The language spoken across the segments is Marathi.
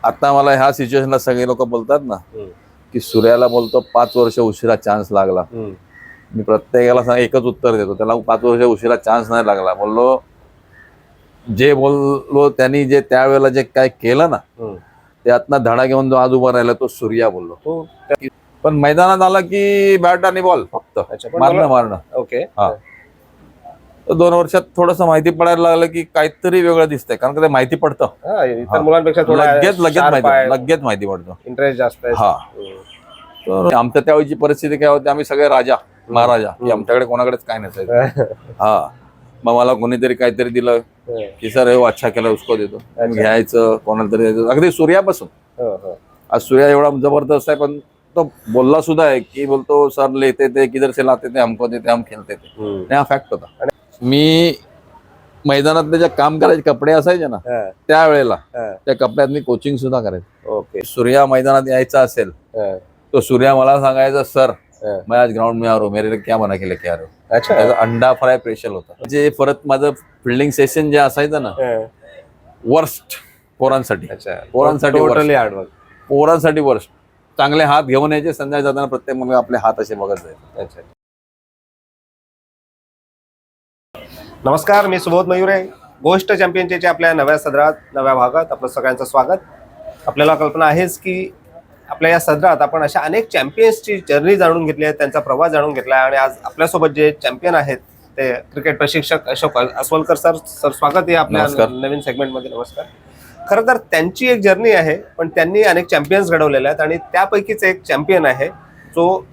आता मला ह्या सिच्युएशनला सगळे लोक बोलतात ना की सूर्याला बोलतो 5 वर्ष उशिरा चान्स लागला. मी प्रत्येकाला एकच उत्तर देतो, त्याला 5 वर्ष उशिरा चान्स नाही लागला. बोललो जे बोललो त्यांनी जे त्यावेळेला जे काय केलं ना त्यातनं धडा घेऊन जो आज उभा राहिला तो सूर्या बोललो. पण मैदानात आला की बॅट आणि बॉल फक्त मारणं. ओके. हा, तर 2 वर्षात थोडंसं माहिती पडायला लागलं की काहीतरी वेगळं दिसतंय, कारण का ते माहिती पडतं इतर मुलांपेक्षा लगेच माहिती पडतं. इंटरेस्ट जास्त आहे. हा, तर आमच्या त्यावेळीची परिस्थिती काय होती, आम्ही सगळे राजा महाराजा की आमच्याकडे कोणाकडेच काय नसायचं. हा, मग मला कोणीतरी काहीतरी दिलं की सर हे अच्छा केलं उसको देतो, घ्यायचं कोणाला तरी द्यायचं. अगदी सूर्यापासून आज सूर्या एवढा जबरदस्त आहे, पण तो बोलला सुद्धा आहे की बोलतो सर लेते थे किधर से लाते थे हमको देते हम खेळते थे. हा फॅक्ट होता. मी मैदानातले जे काम करायचे कपडे असायचे ना त्यावेळेला त्या कपड्यात मी कोचिंग सुद्धा करायचो. ओके. सूर्या मैदानात यायचा असेल तो सूर्या मला सांगायचा सर मैं आज ग्राउंड में आ रहा हूं, मेरे लिए क्या बना के लेके आ रहे हो. अच्छा. अंडा फ्राय स्पेशल होता. जे परत माझं फिल्डिंग सेशन जे असायचं ना वर्स्ट पोरांसाठी. पोरांसाठी वर्स्ट. चांगले हात घेऊन यायचे, संध्याकाळी जाताना प्रत्येक मुलगा आपले हात असे बघत जायचे. अच्छा. नमस्कार, मी सुबोध मयुरे. गोष्ट चॅम्पियनशिपच्या आपल्या नव्या सदरात नव्या भागात आपलं सगळ्यांचं स्वागत. आपल्याला कल्पना आहेच की आपल्या या सदरात आपण अशा अनेक चॅम्पियन्सची जर्नी जाणून घेतली आहे, त्यांचा प्रवास जाणून घेतला आहे. आणि आज आपल्यासोबत जे चॅम्पियन आहेत ते क्रिकेट प्रशिक्षक अशोक अस्वलकर सर. स्वागत आहे आपल्या नवीन सेगमेंटमध्ये. नमस्कार. खरं तर त्यांची एक जर्नी आहे, पण त्यांनी अनेक चॅम्पियन्स घडवलेले आहेत आणि त्यापैकीच एक चॅम्पियन आहे जो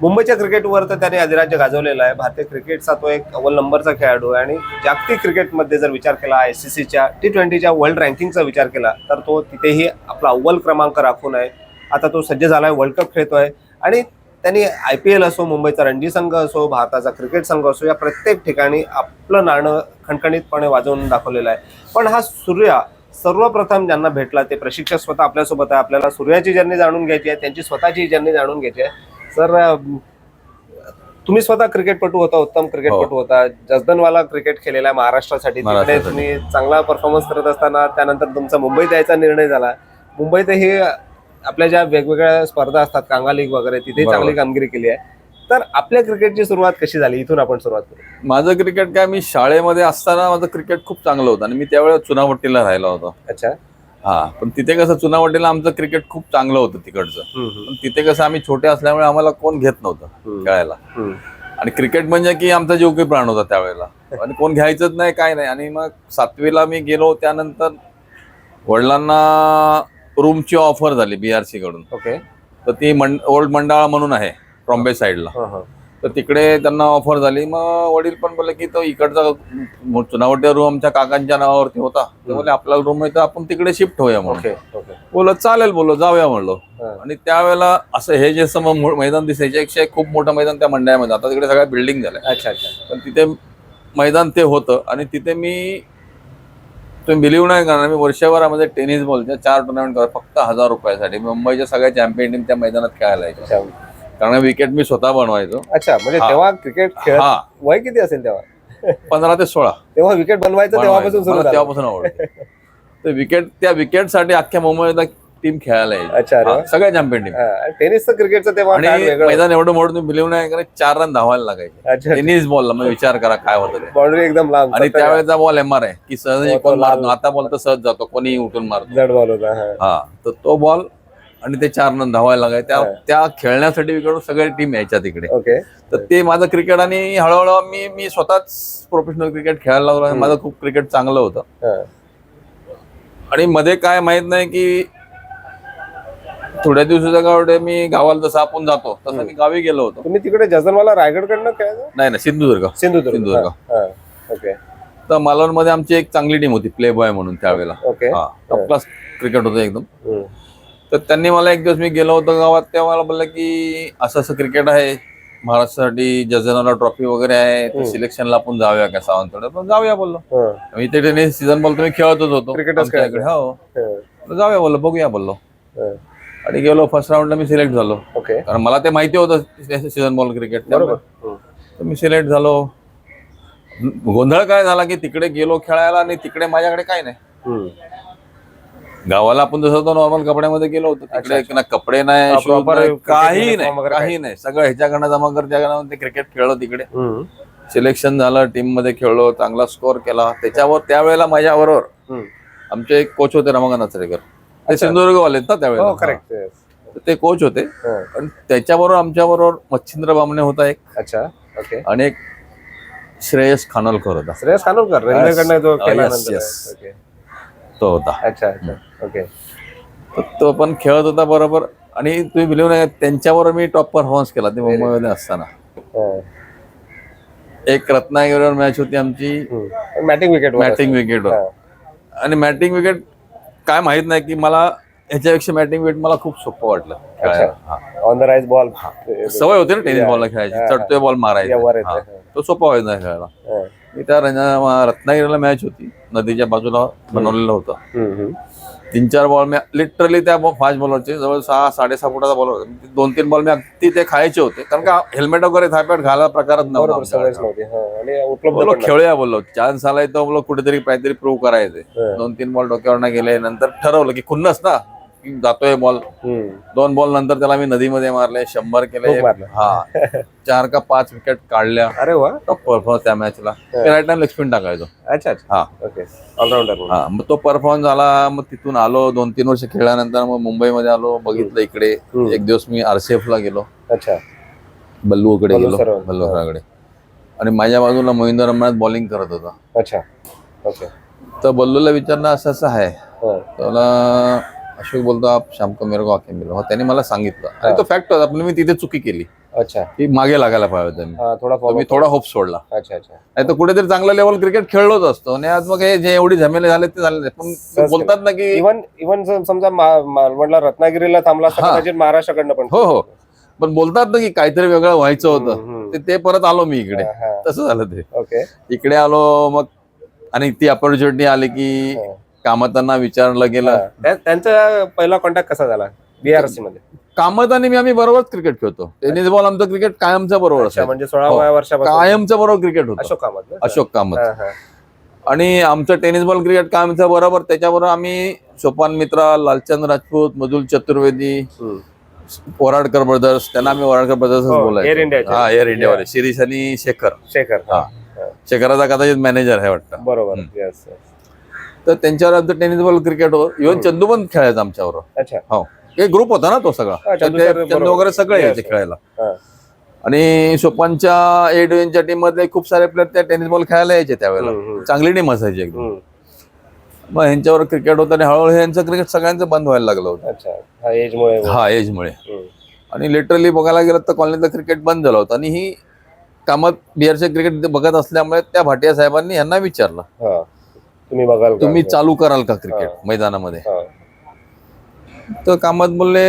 मुंबईच्या क्रिकेटवर तर त्याने अधिराज्य गाजवलेला आहे. भारतीय क्रिकेटचा तो एक अव्वल नंबरचा खेळाडू आहे आणि जागतिक क्रिकेटमध्ये जर विचार केला, ICCच्या T20च्या वर्ल्ड रँकिंगचा विचार केला तर तो तिथेही आपला अव्वल क्रमांक राखून आहे. आता तो सज्ज झाला आहे, वर्ल्ड कप खेळतोय आणि त्यांनी IPL असो, मुंबईचा रणजी संघ असो, भारताचा क्रिकेट संघ असो, या प्रत्येक ठिकाणी आपलं नाणं खणखणीतपणे वाजवून दाखवलेलं आहे. पण हा सूर्या सर्वप्रथम ज्यांना भेटला ते प्रशिक्षक स्वतः आपल्यासोबत आहे. आपल्याला सूर्याची जर्नी जाणून घ्यायची आहे, त्यांची स्वतःची जर्नी जाणून घ्यायची आहे. सर, तुम्ही स्वतः क्रिकेटपटू होता, उत्तम क्रिकेटपटू होता, जसदनवाला क्रिकेट खेळलेला आहे महाराष्ट्रासाठी. तिकडे तुम्ही चांगला परफॉर्मन्स करत असताना त्यानंतर तुमचा मुंबईत यायचा निर्णय झाला. मुंबईतही आपल्या ज्या वेगवेगळ्या स्पर्धा असतात, कांगा लीग वगैरे, तिथे चांगली कामगिरी केली आहे. तर आपल्या क्रिकेटची सुरुवात कशी झाली, इथून आपण सुरुवात करू. माझं क्रिकेट काय, मी शाळेमध्ये असताना माझं क्रिकेट खूप चांगलं होतं आणि मी त्यावेळेला चुनावट्टीला राहिला होता. अच्छा. हा, पण तिथे कसं चुनावट्टीला आमचं क्रिकेट खूप चांगलं होतं तिकडचं. पण तिथे कसं आम्ही छोटे असल्यामुळे आम्हाला कोण घेत नव्हतं खेळायला. आणि क्रिकेट म्हणजे की आमचा जीव की प्राण होता त्यावेळेला, आणि कोण घ्यायचंच नाही, काय नाही. आणि मग 7वीला मी गेलो, त्यानंतर वडिलांना रूमची ऑफर झाली BRC कडून. ओके. तर ती ओल्ड मंडाळा म्हणून आहे ट्रॉम्बे साईडला, तर तिकडे त्यांना ऑफर झाली. मग वडील पण बोलले की तो इकडचा चुनावटी रूम आमच्या काकांच्या नावावरती होता, ते बोलले आपल्याला रूम आहे तर आपण तिकडे शिफ्ट होऊया म्हणून. बोललो चालेल, बोललो जाऊया म्हणलो. आणि त्यावेळेला असं हे जे मैदान दिसायचे, 101 खूप मोठं मैदान त्या मंडळामध्ये, आता तिकडे सगळ्या बिल्डिंग झाल्या. अच्छा अच्छा. पण तिथे मैदान ते होतं आणि तिथे मी, तुम्ही बिलीव्ह नाही करणार, मी वर्षभरामध्ये टेनिस बॉलच्या 4 टुर्नामेंट करतो फक्त 1000 रुपयासाठी. मुंबईच्या सगळ्या चॅम्पियन टीम त्या मैदानात खेळायला यायच्या, कारण विकेट मी स्वतः बनवायचो. अच्छा, म्हणजे तेव्हा क्रिकेट खेळ वय किती असेल तेव्हा? 15 ते 16. तेव्हा विकेट बनवायचं तेव्हापासून आवडतं. तर त्या विकेटसाठी अख्ख्या मुंबईला टीम खेळायला यायची, सगळ्या चॅम्पियन टीम. टेनिसचं क्रिकेटचं तेव्हा मैदान एवढं मोठं, तुम्ही बिलीव्ह नाही करत, 4 रन धावायला लागायचे टेनिस बॉलला. मग विचार करा काय होतं, बाउंड्री एकदम लांब. आणि त्यावेळेचा बॉल MR आहे की सहज कोण मारतो, आता बॉल तर सहज जातो, कोणी उठून मारतो. जड बॉल होता. हा, तर तो बॉल आणि ते 4 रन धावायला लागायचे. त्या खेळण्यासाठी इकडून सगळी टीम यायच्या तिकडे. ओके. तर ते माझं क्रिकेट, आणि हळूहळू मी स्वतःच प्रोफेशनल क्रिकेट खेळायला लागलो. माझं खूप क्रिकेट चांगलं होतं. आणि मध्ये काय माहित नाही की थोड्या दिवसाच्या गावडे मी गावाला जसं आपण जातो तसं मी गावी गेलो होतो. तुम्ही तिकडे जसदनवाला रायगडकडनं खेळायचं? नाही, सिंधुदुर्ग. ओके. तर मालवणमध्ये आमची एक चांगली टीम होती, प्ले बॉय म्हणून त्यावेळेला. ओके. टॉप क्लास क्रिकेट होतं एकदम. तर त्यांनी मला एक दिवस, मी गेलो होतो गावात, तेव्हा मला बोललं की असं असं क्रिकेट आहे महाराष्ट्रासाठी, जसदनवाला ट्रॉफी वगैरे आहे, तर सिलेक्शनला आपण जाऊया का सावंतवाडीत. पण जाऊया बोललो. मी ते टेनिस सीझन बॉल तुम्ही खेळतच होतो क्रिकेट. हो, जाऊया बोललो, बघूया बोललो. आणि गेलो, फर्स्ट राऊंडला मी सिलेक्ट झालो. ओके. कारण मला ते माहिती होतं सीझन बॉल क्रिकेट. बरोबर. तर मी सिलेक्ट झालो. गोंधळ काय झाला की तिकडे गेलो खेळायला आणि तिकडे माझ्याकडे काय नाही. गावाला आपण जसं होतो नॉर्मल कपड्यामध्ये गेलो होतो तिकडे ना कपडे नाही हा, shoes proper नाही, cricket काही uniform नाही वगैरे काही नाही सगळं ह्याच्याकडनं जमा कर त्याकडनं ते क्रिकेट खेळलो तिकडे सिलेक्शन झालं टीम मध्ये खेळलो चांगला स्कोअर केला त्याच्यावर त्यावेळेला माझ्याबरोबर आमचे एक कोच होते रमाकांत आचरेकर ते सिंधुदुर्गवाले आहेत ना त्यावेळेला करेक्ट. तर ते कोच होते आणि त्याच्याबरोबर आमच्याबरोबर मच्छिंद्र बामणे होता एक अच्छा. ओके. आणि एक श्रेयस खानोलकर होता श्रेयस खानोलकर रेल्वेकडनं जो केला yes, नंतर. yes. ओके. तो होता अच्छा अच्छा. ओके. तर तो पण खेळत होता बरोबर आणि तुम्ही बिलीव्ह नाही त्यांच्याबरोबर मी टॉप परफॉर्मन्स केला ते मुंबईमध्ये असताना एक रत्नागिरीवर मॅच होती आमची मॅटिंग विकेटवर आणि मॅटिंग विकेट काय माहित नाही की मला ह्याच्यापेक्षा मॅटिंग विकेट मला खूप सोपं वाटलं खेळायला ऑन द राईज बॉल सवय होती ना टेनिस बॉलला खेळायची चढतोय बॉल मारायचा तो सोपा व्हायचा खेळायला मी त्या रत्नागिरीला मॅच होती नदीच्या बाजूला बनवलेलं होतं 3-4 बॉल मी लिटरली त्या फास्ट बॉलरचे जवळ 6-6.5 फुटाचा बॉलर होता 2-3 बॉल मी अगदी ते खायचे होते कारण का हेल्मेट वगैरे थायपॅट घालायला प्रकारच नव्हता खेळूया बोललो चान्स आलाय तो बोललो कुठेतरी काहीतरी प्रूव्ह करायचे 2-3 बॉल डोक्यावर नाही गेले नंतर ठरवलं की खुन्नस ना जातोय बॉल 2 बॉल नंतर त्याला मी नदीमध्ये मारले 100 केले 4 का 5 विकेट काढल्या अरे वा टॉप परफॉर्मन्स त्या मॅचला राईट टाइम लेग स्पिन टाकायचो अच्छा अच्छा हा ओके ऑलराऊंडर हा मग तो परफॉर्मन्स झाला मग तिथून आलो 2-3 वर्ष खेळल्यानंतर मग मुंबईमध्ये आलो बघितलं इकडे एक दिवस मी RCF ला गेलो अच्छा बल्लूकडे गेलो बल्लू सरांकडे आणि माझ्या बाजूला मोहिंदर अमरात बॉलिंग करत होता अच्छा ओके तर बल्लूला विचारलं असं आहे त्याला अशोक बोलतो आप शाम को मेरे को आके मिलो त्याने मला सांगितलं आणि तो फॅक्ट होता पण मी तिथे चुकी केली अच्छा की मागे लागायला पाहिजे होतं मी थोडा होप सोडला अच्छा अच्छा नाही तर कुठेतरी चांगला लेवल क्रिकेट खेळलोच असतो आणि आज मग हे जे एवढी झमेले झाले ते झाले पण बोलतात ना की इव्हन समजा म्हटलं रत्नागिरीला थांबला असता कदाचित महाराष्ट्राकडनं पण हो पण बोलतात ना की काहीतरी वेगळं व्हायचं होतं ते परत आलो मी इकडे तसं झालं ते ओके इकडे आलो मग आणि ती ऑपॉर्च्युनिटी आली की कामतांना विचारलं गेलं त्यांचा पहिला कॉन्टॅक्ट कसा झाला BRC मध्ये कामतांनी आम्ही बरोबरच क्रिकेट खेळतो टेनिस बॉल आमचं क्रिकेट कायमच्या बरोबर असं म्हणजे 16व्या वर्षापासून कायमच्या बरोबर क्रिकेट होतं अशोक कामत आणि आमचं टेनिस बॉल क्रिकेट कायमच्या बरोबर त्याच्याबरोबर आम्ही सोपान मित्रा लालचंद राजपूत मधुल चतुर्वेदी वराडकर ब्रदर्स त्यांना आम्ही वराडकर ब्रदर्स बोलायचो हा एअर इंडियावाले शिरीष आणि शेखर हा शेखराचा कदाचित मॅनेजर आहे वाटतं बरोबर तर त्यांच्यावर आमचं टेनिस बॉल क्रिकेट हो इव्हन चंदू पण खेळायचा आमच्याबरोबर अच्छा हो एक ग्रुप होता ना तो सगळा चंदू वगैरे सगळे यायचे खेळायला आणि सोपानच्या ए डिव्हिजनच्या टीम मध्ये खूप सारे प्लेयर त्या टेनिस बॉल खेळायला यायचे त्यावेळेला चांगली टीम असायची एकदम मग यांच्यावर क्रिकेट होतं आणि हळूहळू यांचं क्रिकेट सगळ्यांचं बंद व्हायला लागलं होतं हा एजमुळे आणि लिटरली बघायला गेलं तर कॉलनीतलं क्रिकेट बंद झालं होतं आणि ही कामात BRC क्रिकेट बघत असल्यामुळे त्या भाटिया साहेबांनी यांना विचारलं तुम्ही चालू कराल का क्रिकेट मैदानामध्ये तर कामत बोलले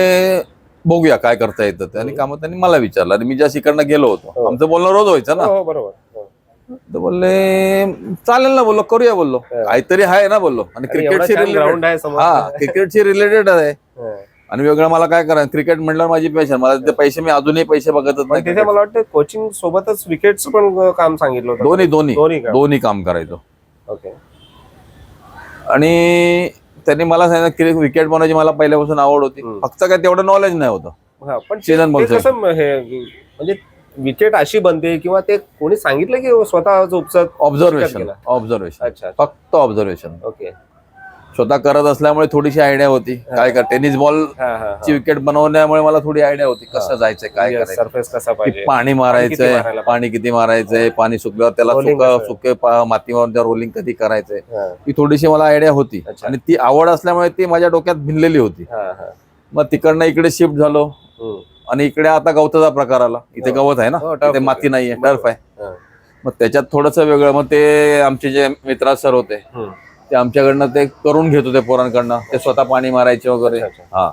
बघूया काय करता येतं ते आणि कामत त्यांनी मला विचारलं आणि मी ज्या इकडनं गेलो होतो आमचं बोलणं रोज व्हायचं ना तर बोलले चालेल ना बोललो करूया बोललो काहीतरी आहे ना बोललो आणि क्रिकेटशी रिलेटेड हा क्रिकेटशी रिलेटेड आहे आणि वेगळं मला काय करायचं क्रिकेट म्हटलं माझी पैसे मला ते पैसे मी अजूनही पैसे बघतच नाही तिथे मला वाटतं कोचिंग सोबतच विकेटचं पण काम सांगितलं होतं दोन्ही काम करायचो ओके आणि त्यांनी मला सांगितलं विकेट बनवायची मला पहिल्यापासून आवड होती फक्त काय तेवढं नॉलेज नाही होतं पण सीझन म्हणजे विकेट अशी बनते किंवा ते कोणी सांगितलं की स्वतः ऑब्झर्वेशन अच्छा फक्त ऑब्झर्वेशन ओके स्वतः करत असल्यामुळे थोडीशी आयडिया होती काय का टेनिस बॉल ची विकेट बनवण्यामुळे मला थोडी आयडिया होती कसं जायचंय काय सरफेस कसा पाहिजे पाणी मारायचंय पाणी किती मारायचंय पाणी सुकल्यावर त्याला सुके मातीवर रोलिंग कधी करायचंय ही थोडीशी मला आयडिया होती आणि ती आवड असल्यामुळे ती माझ्या डोक्यात भिनलेली होती मग तिकडनं इकडे शिफ्ट झालो आणि इकडे आता गवताचा प्रकार आला इथे गवत आहे ना इथे माती नाहीये टर्फ आहे मग त्याच्यात थोडस वेगळं मग ते आमचे जे मित्रा सर होते ते आमच्याकडनं ते करून घेत होते पोरांकडनं ते स्वतः पाणी मारायचे वगैरे हा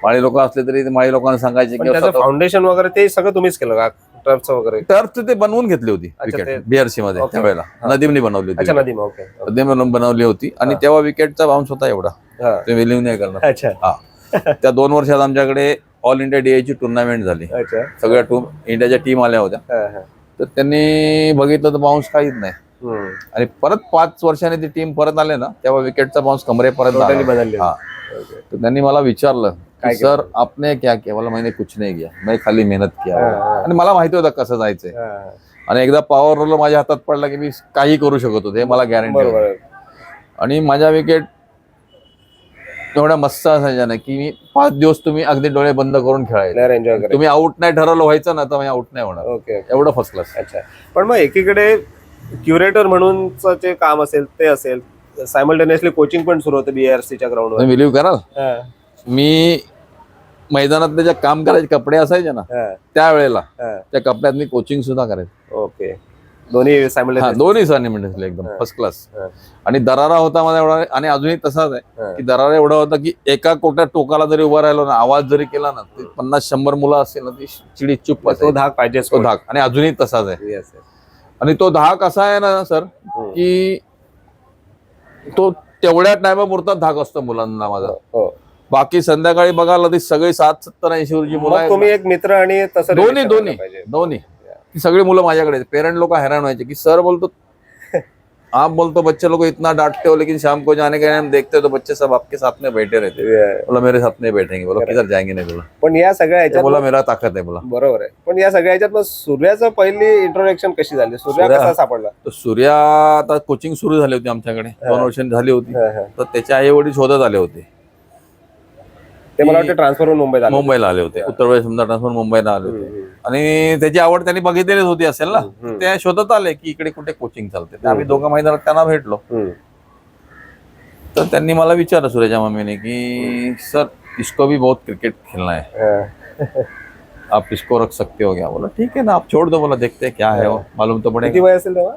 माळी लोक असले तरी माळी लोकांना सांगायचे की फाउंडेशन वगैरे ते सगळं तुम्हीच केलं का टर्फचं वगैरे टर्फ ते बनवून घेतली होती विकेट BRC मध्ये त्यावेळेला नदीमनी बनवली होती नदीम बनवली होती आणि तेव्हा विकेटचा बाउन्स होता एवढा ते बिलीव्ह नाही करणार हा त्या 2 वर्षात आमच्याकडे ऑल इंडिया DI ची टुर्नामेंट झाली सगळ्या इंडियाच्या टीम आल्या होत्या तर त्यांनी बघितलं तर बाउन्स काहीच नाही आणि परत 5 वर्षांनी ती टीम परत आले ना तेव्हा विकेटचा बाउन्स कमरेपर्यंत बदलली Okay. तर त्यांनी मला विचारलं काय की सर आपने क्या किया, मला मैंने कुछ नहीं किया, मैं खाली मेहनत किया. हा. आणि मला माहिती होतं कसं जायचंय. हा. आणि एकदा पॉवर रोलर माझ्या हातात पडला की मी काही करू शकत होते, हे मला गॅरंटी बरोबर होती. आहे. आणि माझ्या विकेट एवढ्या मस्त असायच्या ना की मी 5 दिवस तुम्ही अगदी डोळे बंद करून खेळायचे. प्लेअर एन्जॉय करायचं. तुम्ही आउट नाही ठरवलं व्हायचं ना तर मी आउट नाही होणार. ओके. एवढं फर्स्ट क्लास. अच्छा. पण मग एकीकडे क्युरेटर म्हणूनच जे काम असेल ते असेल, सायमल्टेनियसली कोचिंग पण सुरू होतं BRCच्या ग्राउंडवर. तुम्ही बिलीव्ह कराल, मी मैदानातले जे काम करायचे कपडे असायचे ना त्यावेळेला त्या कपड्यात मी कोचिंग सुद्धा करायचो. ओके. दोन्ही हा, सायमल्टेनियस. दोन्ही सायमल्टेनियसली एकदम हा. First class. हा. आणि दरारा होता माझा एवढा, आणि अजूनही तसाच आहे हा. की दरारा एवढा होता की एका कोट्या टोकाला जरी उभा राहिलो ना, आवाज जरी केला ना, 50-100 मुलं असतील ना, ती चिडी चुप तो असायची. धाक पाहिजे. तो धाक, आणि अजूनही तसाच आहे. Yes, yes. आणि तो धाक असा आहे ना सर की तो तेवढ्या टायमापुरता धाक असतो मुलांना माझा. हो. बाकी संध्याकाळी बघायला ती सगळी 60-70-80 वर्षी मुलं मग आहेत तुम्ही ना. एक मित्र आणि तसं दोन्ही relation दोन्ही व्हायला पाहिजे. दोन्ही ती सगळी मुलं माझ्याकडे. पेरेंट लोक हैराण व्हायचे की सर बोलतो आप बोलतो बच्चे लोग इतना डांटते हो लेकिन शाम को जाने के टाइम देखते हो तो बच्चे सब आपके साथ में बैठे रहते. Yeah. बोला मेरे साथ नहीं बैठेंगे, बोला किधर जाएंगे नहीं, बोला पण या सगळ्या ये ह्याच्यात बोला मेरा ताकत है, बोला. बरोबर आहे. पण या सगळ्या ह्याच्यात मग सूर्याचं पहिली इंट्रोडक्शन कशी झाली? सूर्या सूर्या- कसा सापडला? तर सूर्या आता कोचिंग सुरू झाली होती आमच्याकडे, 2 वर्षांनी झाली होती. तर त्याचे आई वडील शोधत आले होते. ते मला वाटतं ट्रान्सफर होऊन मुंबईत आले. मुंबईला आले होते, उत्तर प्रदेश ट्रान्सफर मुंबईला आले होते. आणि त्याची आवड त्यांनी बघितलेलीच होती असेल ना, ते शोधत आले की इकडे कुठे कोचिंग चालते. तर आम्ही दोघं मैदानात त्यांना भेटलो. तर त्यांनी मला विचारलं सूर्याच्या मम्मीने की सर इसको भी बहुत क्रिकेट खेलना है, आप इसको रख सकते हो क्या? बोला ठीक है ना, आप छोड़ दो, बोला देखते क्या है वो, मालूम तो किती पडेगा. वय असेल तेव्हा?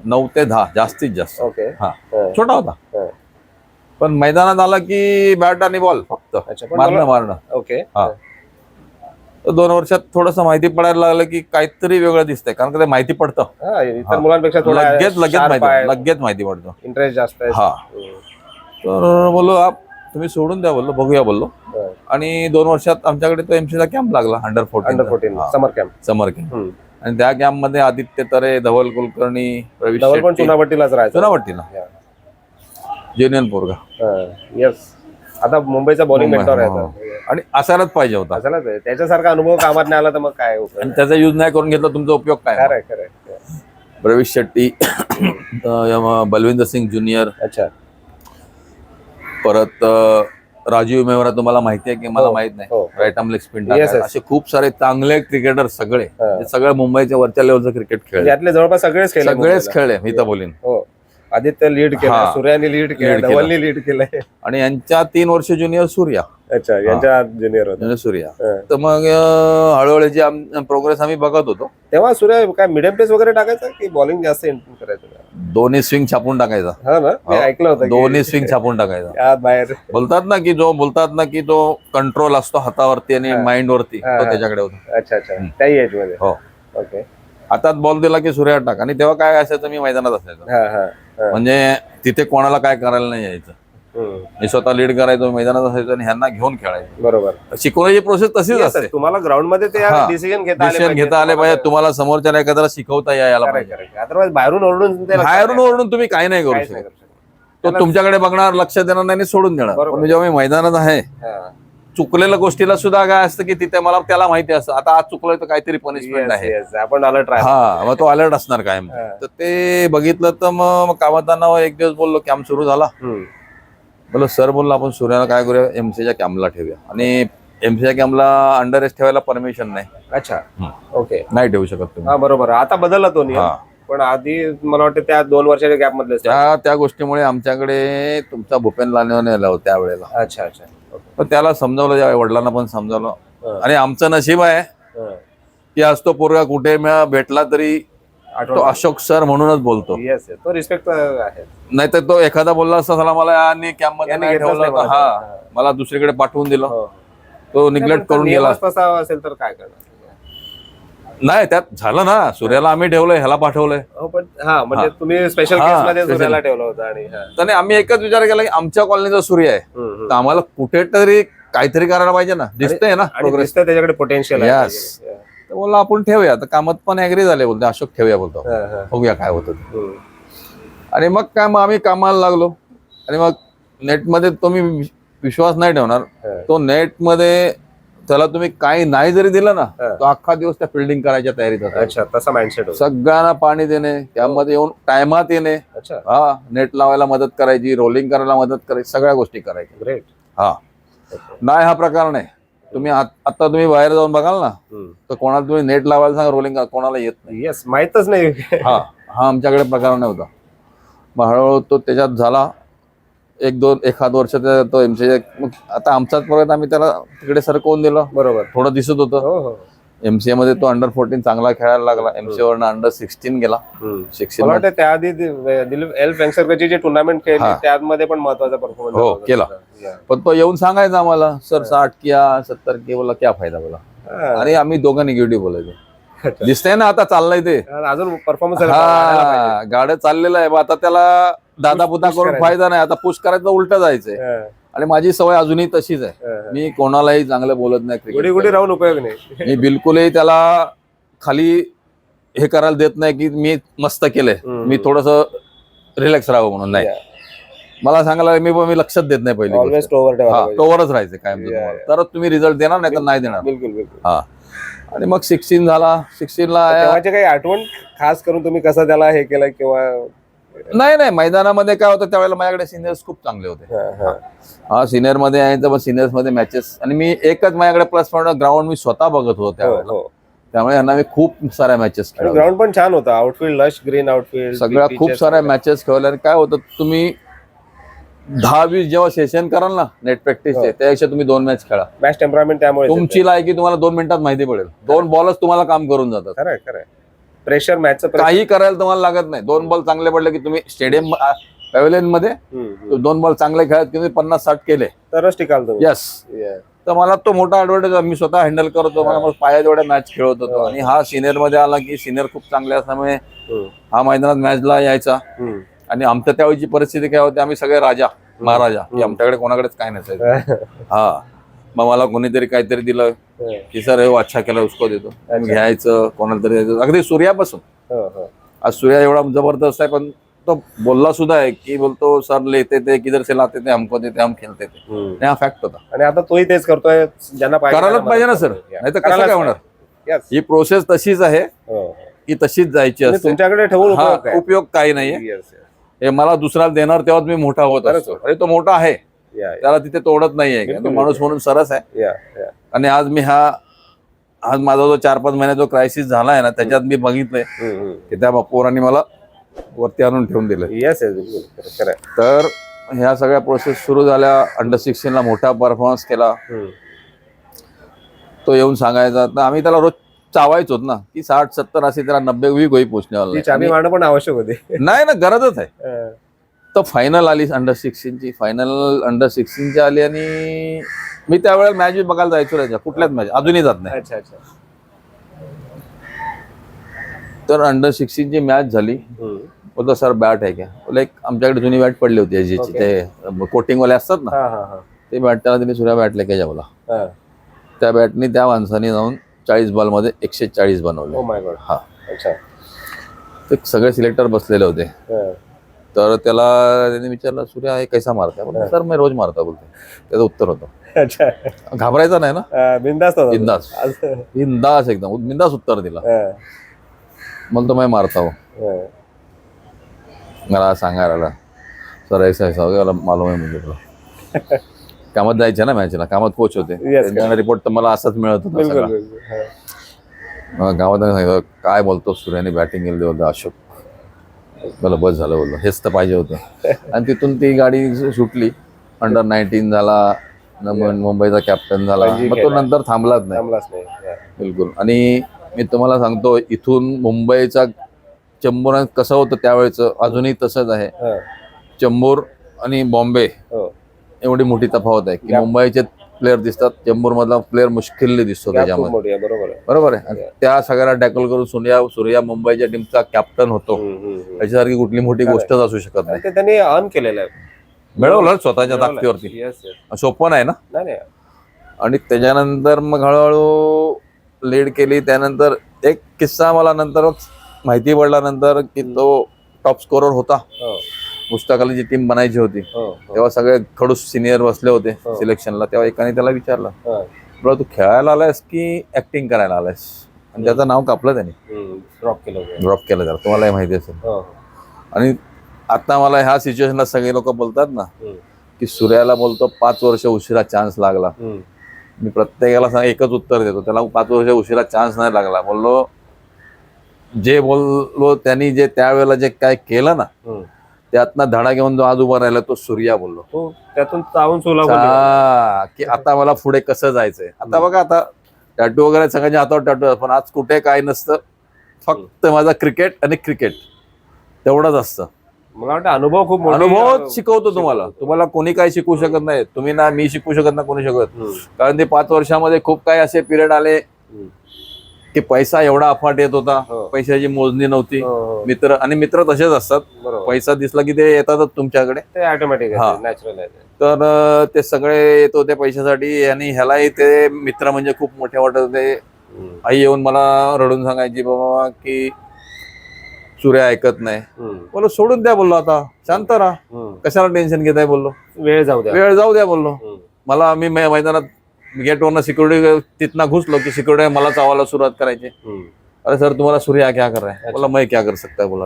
9 ते 10 जास्तीत जास्त. ओके. हा, छोटा होता. पण मैदानात आला की बॅट आणि बॉल फक्त अच्छा. पण मारणं मला- मारणं. ओके. हा. तर 2 वर्षात थोडंसं माहिती पडायला लागलं की काहीतरी वेगळं दिसतंय, कारण का ते माहिती पडतं हा, इतर मुलांपेक्षा थोडा लगेच लगेच माहिती पडतं. इंटरेस्ट जास्त आहे. हा. तर बोललो आप तुम्ही सोडून द्या, बोललो बघूया, बोललो. आणि 2 वर्षात आमच्याकडे तो MC चा कॅम्प लागला, अंडर 14 समर कॅम्प. समर कॅम्प. आणि त्या कॅम्प मध्ये आदित्य तरे, धवल कुलकर्णी, प्रवीण डबल पण शेट्टी, चुनाभट्टीलाच राहायचं. चुनाभट्टीला जुनियन पोरगा. येस. आता मुंबईचा बॉलिंग मेंटॉर आहे. आणि असायलाच पाहिजे होता. असायलाच आहे. त्याच्यासारखा अनुभव कामात नाही आला तर मग काय उपयोग? आणि त्याचा युज नाही करून घेतला, तुमचा उपयोग काय? खरंय खरंय. प्रवीण शेट्टी, बलविंदर सिंग ज्युनियर, अच्छा. परत राजीव मेहरा, तुम्हाला माहिती आहे की मला माहित नाही, हो. Right arm leg spin. Yes, yes. असे खूप सारे चांगले क्रिकेटर सगळे, जे सगळे मुंबईच्या वरच्या लेवलचं क्रिकेट खेळले, यातले जवळपास सगळेच खेळले. सगळेच खेळले. मी तर बोलीन हो. आदित्य लीड केलं, हा. सूर्याने लीड केलं, Lead केलं. धवलने लीड केलंय. आणि यांच्या 3 वर्ष ज्युनियर सूर्या. अच्छा. यांच्या ज्युनियर होता. सूर्या. तर मग हळूहळू जी प्रोग्रेस आम्ही बघत होतो. तेव्हा सूर्य काय मिडियम पेस वगैरे टाकायचा की बॉलिंग जास्त इम्प्रूव्ह करायचं? दोन्ही स्विंग छापून टाकायचा. हा ना, मी ऐकलं होतं की दोन्ही स्विंग छापून टाकायचा. आत बाहेर. बोलतात ना की जो कंट्रोल असतो हातावरती आणि माइंड वरती, तो त्याच्याकडे होता. अच्छा अच्छा. त्याही एज मध्ये. हो. ओके. हातात बॉल दिला की सूर्या टाक. आणि तेव्हा काय असायचं, मी मैदानात असायचो. हा हा. म्हणजे तिथे कोणाला काय करायला नाही यायचं. मी स्वतः लीड करायचो, मैदानात असायचो आणि ह्यांना घेऊन खेळायचो. बरोबर. शिकवण्याची प्रोसेस तशीच असते. तुम्हाला ग्राउंड मध्ये ते हा. डिसिजन घेता आले पाहिजे. तुम्हाला समोरच्या एखाद्याला शिकवता यायला पाहिजे. अदरवाइज बाहेरून ओरडून बाहेरून ओरडून तुम्ही काही नाही करू शकत. तो तुमच्याकडे बघणार, लक्ष देणार नाही, सोडून देणार. पण जेव्हा मी मैदानात आहे, चुकलेल्या गोष्टीला सुद्धा काय असतं की तिथे मला त्याला माहिती असतं आता आज चुकलोय तर काहीतरी पनिशमेंट आहे. आपण आला ट्राय. हा, मग तो अलर्ट असणार काय. तर ते बघितलं तर मग कामाताना एक दिवस बोललो, कॅम्प सुरू झाला. बोललो सर, बोललो आपण सूर्याला काय करूया, एमसीच्या कॅम्पला ठेवूया. आणि एमसीच्या कॅम्पला अंडर एज ठेवायला परमिशन नाही. अच्छा. ओके. नाही ठेवू शकत तुम्ही. हा बरोबर. आता बदलला तो नियम. पण आधी मला वाटतं त्या 2 वर्षाच्या गॅप मधले त्या गोष्टीमुळे आमच्याकडे तुमचा भूपेन लालवानी आला होता त्यावेळेला. अच्छा अच्छा. पण त्याला समजावलं, ज्या वडिलांना पण समजावलं. आणि आमचं नशीब आहे की आज तो पोरगा कुठे भेटला तरी तो अशोक सर म्हणूनच बोलतो. तो रिस्पेक्ट आहे. नाहीतर तो एखादा बोलला असता चला मला यांनी कॅम्प मध्ये नाही ठेवलं, हा मला दुसरीकडे पाठवून दिलं, तो निग्लेक्ट करून गेला. तसा असेल तर काय करणार? नाही, त्यात झालं ना. सूर्याला आम्ही ठेवलंय, ह्याला पाठवलंय. पण हा, म्हणजे तुम्ही स्पेशल केस मध्ये सूर्याला ठेवलं होतं. आणि त्याने आम्ही एकच विचार केला की आमच्या कॉलनीचा सूर्य आहे, तर आम्हाला कुठेतरी काहीतरी करायला पाहिजे ना. दिसतंय ना प्रोग्रेस, त्याच्याकडे पोटेन्शियल आहे. तर बोलला आपण ठेवूया. तर कामात पण ऍग्री झाले, बोलतो अशोक ठेवूया, बोलतो बघूया काय होतं. आणि मग काय, मग आम्ही कामाला लागलो. आणि मग नेटमध्ये तुम्ही विश्वास नाही ठेवणार. हा. तो नेट मध्ये त्याला तुम्ही काही नाही जरी दिलं ना, हा. तो अख्खा दिवस त्या फिल्डिंग करायच्या तयारीत असतो. अच्छा, तसा माइंडसेट होता. सगळ्यांना पाणी देणे, त्यामध्ये येऊन टायमात येणे, अच्छा, हा नेट लावायला मदत करायची, रोलिंग करायला मदत करायची, सगळ्या गोष्टी करायच्या. ग्रेट. हा नाही, हा प्रकार नाही. तुम्ही आता तुम्ही बाहेर जाऊन बघाल ना, तर कोणाला तुम्ही नेट लावायला सांगा, रोलिंग कोणाला येत नाही. येस, माहितच नाही. हा हा आमच्याकडे प्रकार नव्हता. मग हळूहळू तो त्याच्यात झाला. एखाद वर्ष तो एमसीए. मग आता आमचाच परत आम्ही त्याला तिकडे सरकवून दिलं. बरोबर. थोडं दिसत होतं. हो हो. एमसीए मध्ये तो अंडर 14 चांगला खेळायला लागला. एमसीए वरनं अंडर 16 गेला. मला 16 वाटतं त्याआधी दिलीप एल वेंगसरकरची जे टुर्नामेंट खेळली हा. त्यामध्ये पण महत्वाचा परफॉर्मन्स हो, केला. पण तो येऊन सांगायचा आम्हाला, सर 60 किया 70 किया, बोला क्या फायदा बोला. आणि आम्ही दोघं निगेटिव्ह बोलायचो. दिसतंय ना आता चाललंय ते. अजून परफॉर्मन्स हा गाड्या चाललेलं आहे. आता त्याला दादा पुता करून फायदा नाही. आता पुश करायचं, उलट जायचंय. आणि माझी सवय अजूनही तशीच आहे. मी कोणालाही चांगलं बोलत नाही. गुडी गुडी राहून उपयोग नाही. मी बिलकुलही त्याला खाली हे करायला देत नाही की मी मस्त केलंय, मी थोडस रिलॅक्स राहावं म्हणून. नाही, मला सांगायला मी लक्षात देत नाही. पहिली ऑलवेज टोवर राहायचं कायम. तरच तुम्ही रिझल्ट देणार, नाही तर नाही देणार. बिलकुल बिलकुल. हा. आणि मग 16 झाला. 16 ला तेव्हाचे काही आठवण खास करून तुम्ही कसं त्याला हे केलं किंवा नाही मैदानामध्ये काय होतं त्यावेळेला माझ्याकडे सिनियर्स खूप चांगले होते. हा सिनियर मध्ये आहे तर मग सिनियर्स मध्ये मॅचेस. आणि मी एकच माझ्याकडे प्लस पॉईंट, ग्राउंड मी स्वतः बघत होतो त्यावेळेला. त्यामुळे यांना मी खूप साऱ्या मॅचेस खेळलो. ग्राउंड पण छान होता. आउटफील्ड लश ग्रीन आउटफील्ड सगळ्या खूप साऱ्या मॅचेस खेळल्या. आणि काय होतं, तुम्ही 10-20 जेव्हा सेशन कराल ना नेट प्रॅक्टिसचे, त्यापेक्षा तुम्ही 2 मॅच खेळा. मॅच टेम्परामेंट त्यामुळे तुमची लायकी तुम्हाला 2 मिनिटात माहिती पडेल. 2 बॉलच तुम्हाला काम करून जातात. खरंय खरंय. प्रेशर मॅचचं काही करायला तुम्हाला लागत नाही. 2 बॉल चांगले पडले की तुम्ही स्टेडियम पॅव्हलियन मध्ये 2 बॉल चांगले खेळत की तुम्ही 50-60 केले तरच टिकाल तुम्ही. यस. तर मला तो मोठा ऍडव्हान्टेज. मी स्वतः हँडल करतो. मला पाया जेवढ्या मॅच खेळत होतो. आणि हा सिनियर मध्ये आला की सिनियर खूप चांगले असल्यामुळे हा मैदानात मॅचला यायचा. आणि आमच्या त्यावेळीची परिस्थिती काय होती, आम्ही सगळे राजा महाराजा, की आमच्याकडे कोणाकडेच काय नसायचं. हा मग मला कोणीतरी काहीतरी दिलं की सर हे अच्छा केला उसको देतो, घ्यायचं कोणाला तरी द्यायचं. अगदी सूर्यापासून. आज सूर्या एवढा जबरदस्त आहे, पण तो बोलला सुद्धा आहे की बोलतो सर लेते ते किधर से लाते थे हमको देते हम खेळते ते. हा फॅक्ट होता. आणि आता तोही तेच करतोय. ज्यांना करायलाच पाहिजे ना सर, नाही तर कसं काय होणार. ही प्रोसेस तशीच आहे की तशीच जायची असते. तुमच्याकडे ठेवून उपयोग काही नाहीये. हे मला दुसऱ्याला देणार तेव्हा मी मोठा होत असतो. अरे तो मोठा आहे, त्याला तिथे तोडत नाहीये. माणूस म्हणून सरस आहे. आणि आज माझा जो 4-5 महिन्याचा क्रायसिस झालाय ना, त्याच्यात मी बघितलंय की त्या पोरांनी मला वरती आणून ठेवून दिलं. तर ह्या सगळ्या प्रोसेस सुरू झाल्या. अंडर 16 ला मोठा परफॉर्मन्स केला. तो येऊन सांगायचा, तर आम्ही त्याला रोज चावायचोच ना की 60-70 असे त्याला 90 भी गोई पोचण्यावाला. चाबी मारणं पण आवश्यक होते. नाही ना, गरजच आहे. तर फायनल आली अंडर 16ची. फायनल अंडर 16ची आली. आणि मी त्यावेळेला मॅच बघायला जायचो राहायच्या, कुठल्याच मॅच अजूनही जात नाही. तर अंडर 16ची मॅच झाली. बोलतो सर बॅट आहे क्या. बोला एक आमच्याकडे जुनी बॅट पडली होती एजीची, ते कोटिंग वाले असतात ना, ते बॅट त्याला दिली. सूर्या बॅट लेके जा बोला. त्या बॅटनी त्या माणसाने जाऊन 40 बॉल मध्ये 140 बनवले. हा. ते सगळे सिलेक्टर बसलेले होते. तर त्याला त्यांनी विचारलं सूर्या हे कैसा मारता. बोलतो सर मी रोज मारता. बोलतो. त्याचं उत्तर होतं. घाबरायचं नाही ना, बिंदास एकदम बिंदास उत्तर दिला. मग तो मी मारता हो. मला सांगायला सर ऐसा ऐसा वगैरे मालूम आहे. म्हणजे तुला कामात जायचे ना मॅचला, कामात कोच होते. त्यांना रिपोर्ट तर मला असाच मिळत होता. गावात सांगितलं काय बोलतो सूर्याने बॅटिंग केली होतं अशोक. मला बस झालं बोललो, हेच तर पाहिजे होतं. आणि तिथून ती गाडी सुटली. अंडर 19 झाला, मुंबईचा कॅप्टन झाला. मग तो नंतर थांबलाच नाही बिलकुल. आणि मी तुम्हाला सांगतो, इथून मुंबईचा चेंबूर कसं होतं त्यावेळेचं, अजूनही तसंच आहे. चेंबूर आणि बॉम्बे एवढी मोठी तफावत आहे की मुंबईचे प्लेअर दिसतात, चेंबूर मधला प्लेअर मुश्किलने दिसतो त्याच्यामध्ये. बरोबर आहे. त्या सगळ्याला टॅकल करून सूर्या मुंबईच्या टीमचा कॅप्टन होतो. त्याच्यासारखी कुठली मोठी गोष्टच असू शकत नाही. त्यांनी अर्न केलेलं आहे, मिळवलं स्वतःच्या ताकदीवरती. सोपं नाही ना. आणि त्याच्यानंतर मग हळूहळू लीड केली. त्यानंतर एक किस्सा मला नंतर माहिती पडला नंतर की तो टॉप स्कोरर होता. पुस्तकाला जी टीम बनायची होती हो. तेव्हा सगळे खडूस सिनियर बसले होते हो. सिलेक्शनला. तेव्हा एकाने त्याला विचारलं, हा. बरं तू खेळायला आलायस की ऍक्टिंग करायला आलायस? आणि त्याचं नाव कापलं त्याने, ड्रॉप केलं होतं. ड्रॉप केलं त्याला. तुम्हालाही माहिती असेल. हो. आणि आता मला ह्या सिच्युएशनला सगळे लोक बोलतात ना हम्म. की सूर्याला बोलतो 5 वर्ष उशिरा चान्स लागला. हम्म. मी प्रत्येकाला एकच उत्तर देतो, त्याला 5 वर्ष उशिरा चान्स नाही लागला. बोललो जे बोललो त्यांनी जे त्यावेळेला जे काय केलं ना हम्म. त्यातनं धडा घेऊन जो आज उभा राहिला तो सूर्या बोललो हो, त्यातून चावून सोला की आता मला पुढे कसं जायचंय. आता बघा, आता टॅटू वगैरे सगळ्यांच्या हातावर टॅटू, पण आज कुठे काय नसतं, फक्त माझा क्रिकेट आणि क्रिकेट तेवढंच असतं. मला वाटतं अनुभव खूप मोठा अनुभव शिकवतो तुम्हाला. तुम्हाला कोणी काही शिकवू शकत नाही, तुम्ही ना मी शिकवू शकत ना कोणी शकत. कारण ते 5 वर्षामध्ये खूप काही असे पिरियड आले की पैसा एवढा अफाट येत होता, पैशाची मोजणी नव्हती. मित्र आणि मित्र तसेच असतात, पैसा दिसला की ते येतातच तुमच्याकडे, ते ऑटोमॅटिक नॅचरल आहे. तर ते सगळे येत होते पैशासाठी. आणि ह्यालाही ते मित्र म्हणजे खूप मोठे वाटत होते. आई येऊन मला रडून सांगायची, बाबा की सूर्य ऐकत नाही. बोललो सोडून द्या, बोललो आता शांत राहा, कशाला टेन्शन घेताय. बोललो वेळ जाऊ द्या, वेळ जाऊ द्या. बोललो मला, मी मैदानात गेटवरनं सिक्युरिटी तिथनं घुसलो की सिक्युरिटी मला चावायला सुरुवात करायची. अरे सर तुम्हाला सूर्य क्या कर रहा है? बोला मैं क्या कर सकता है. बोला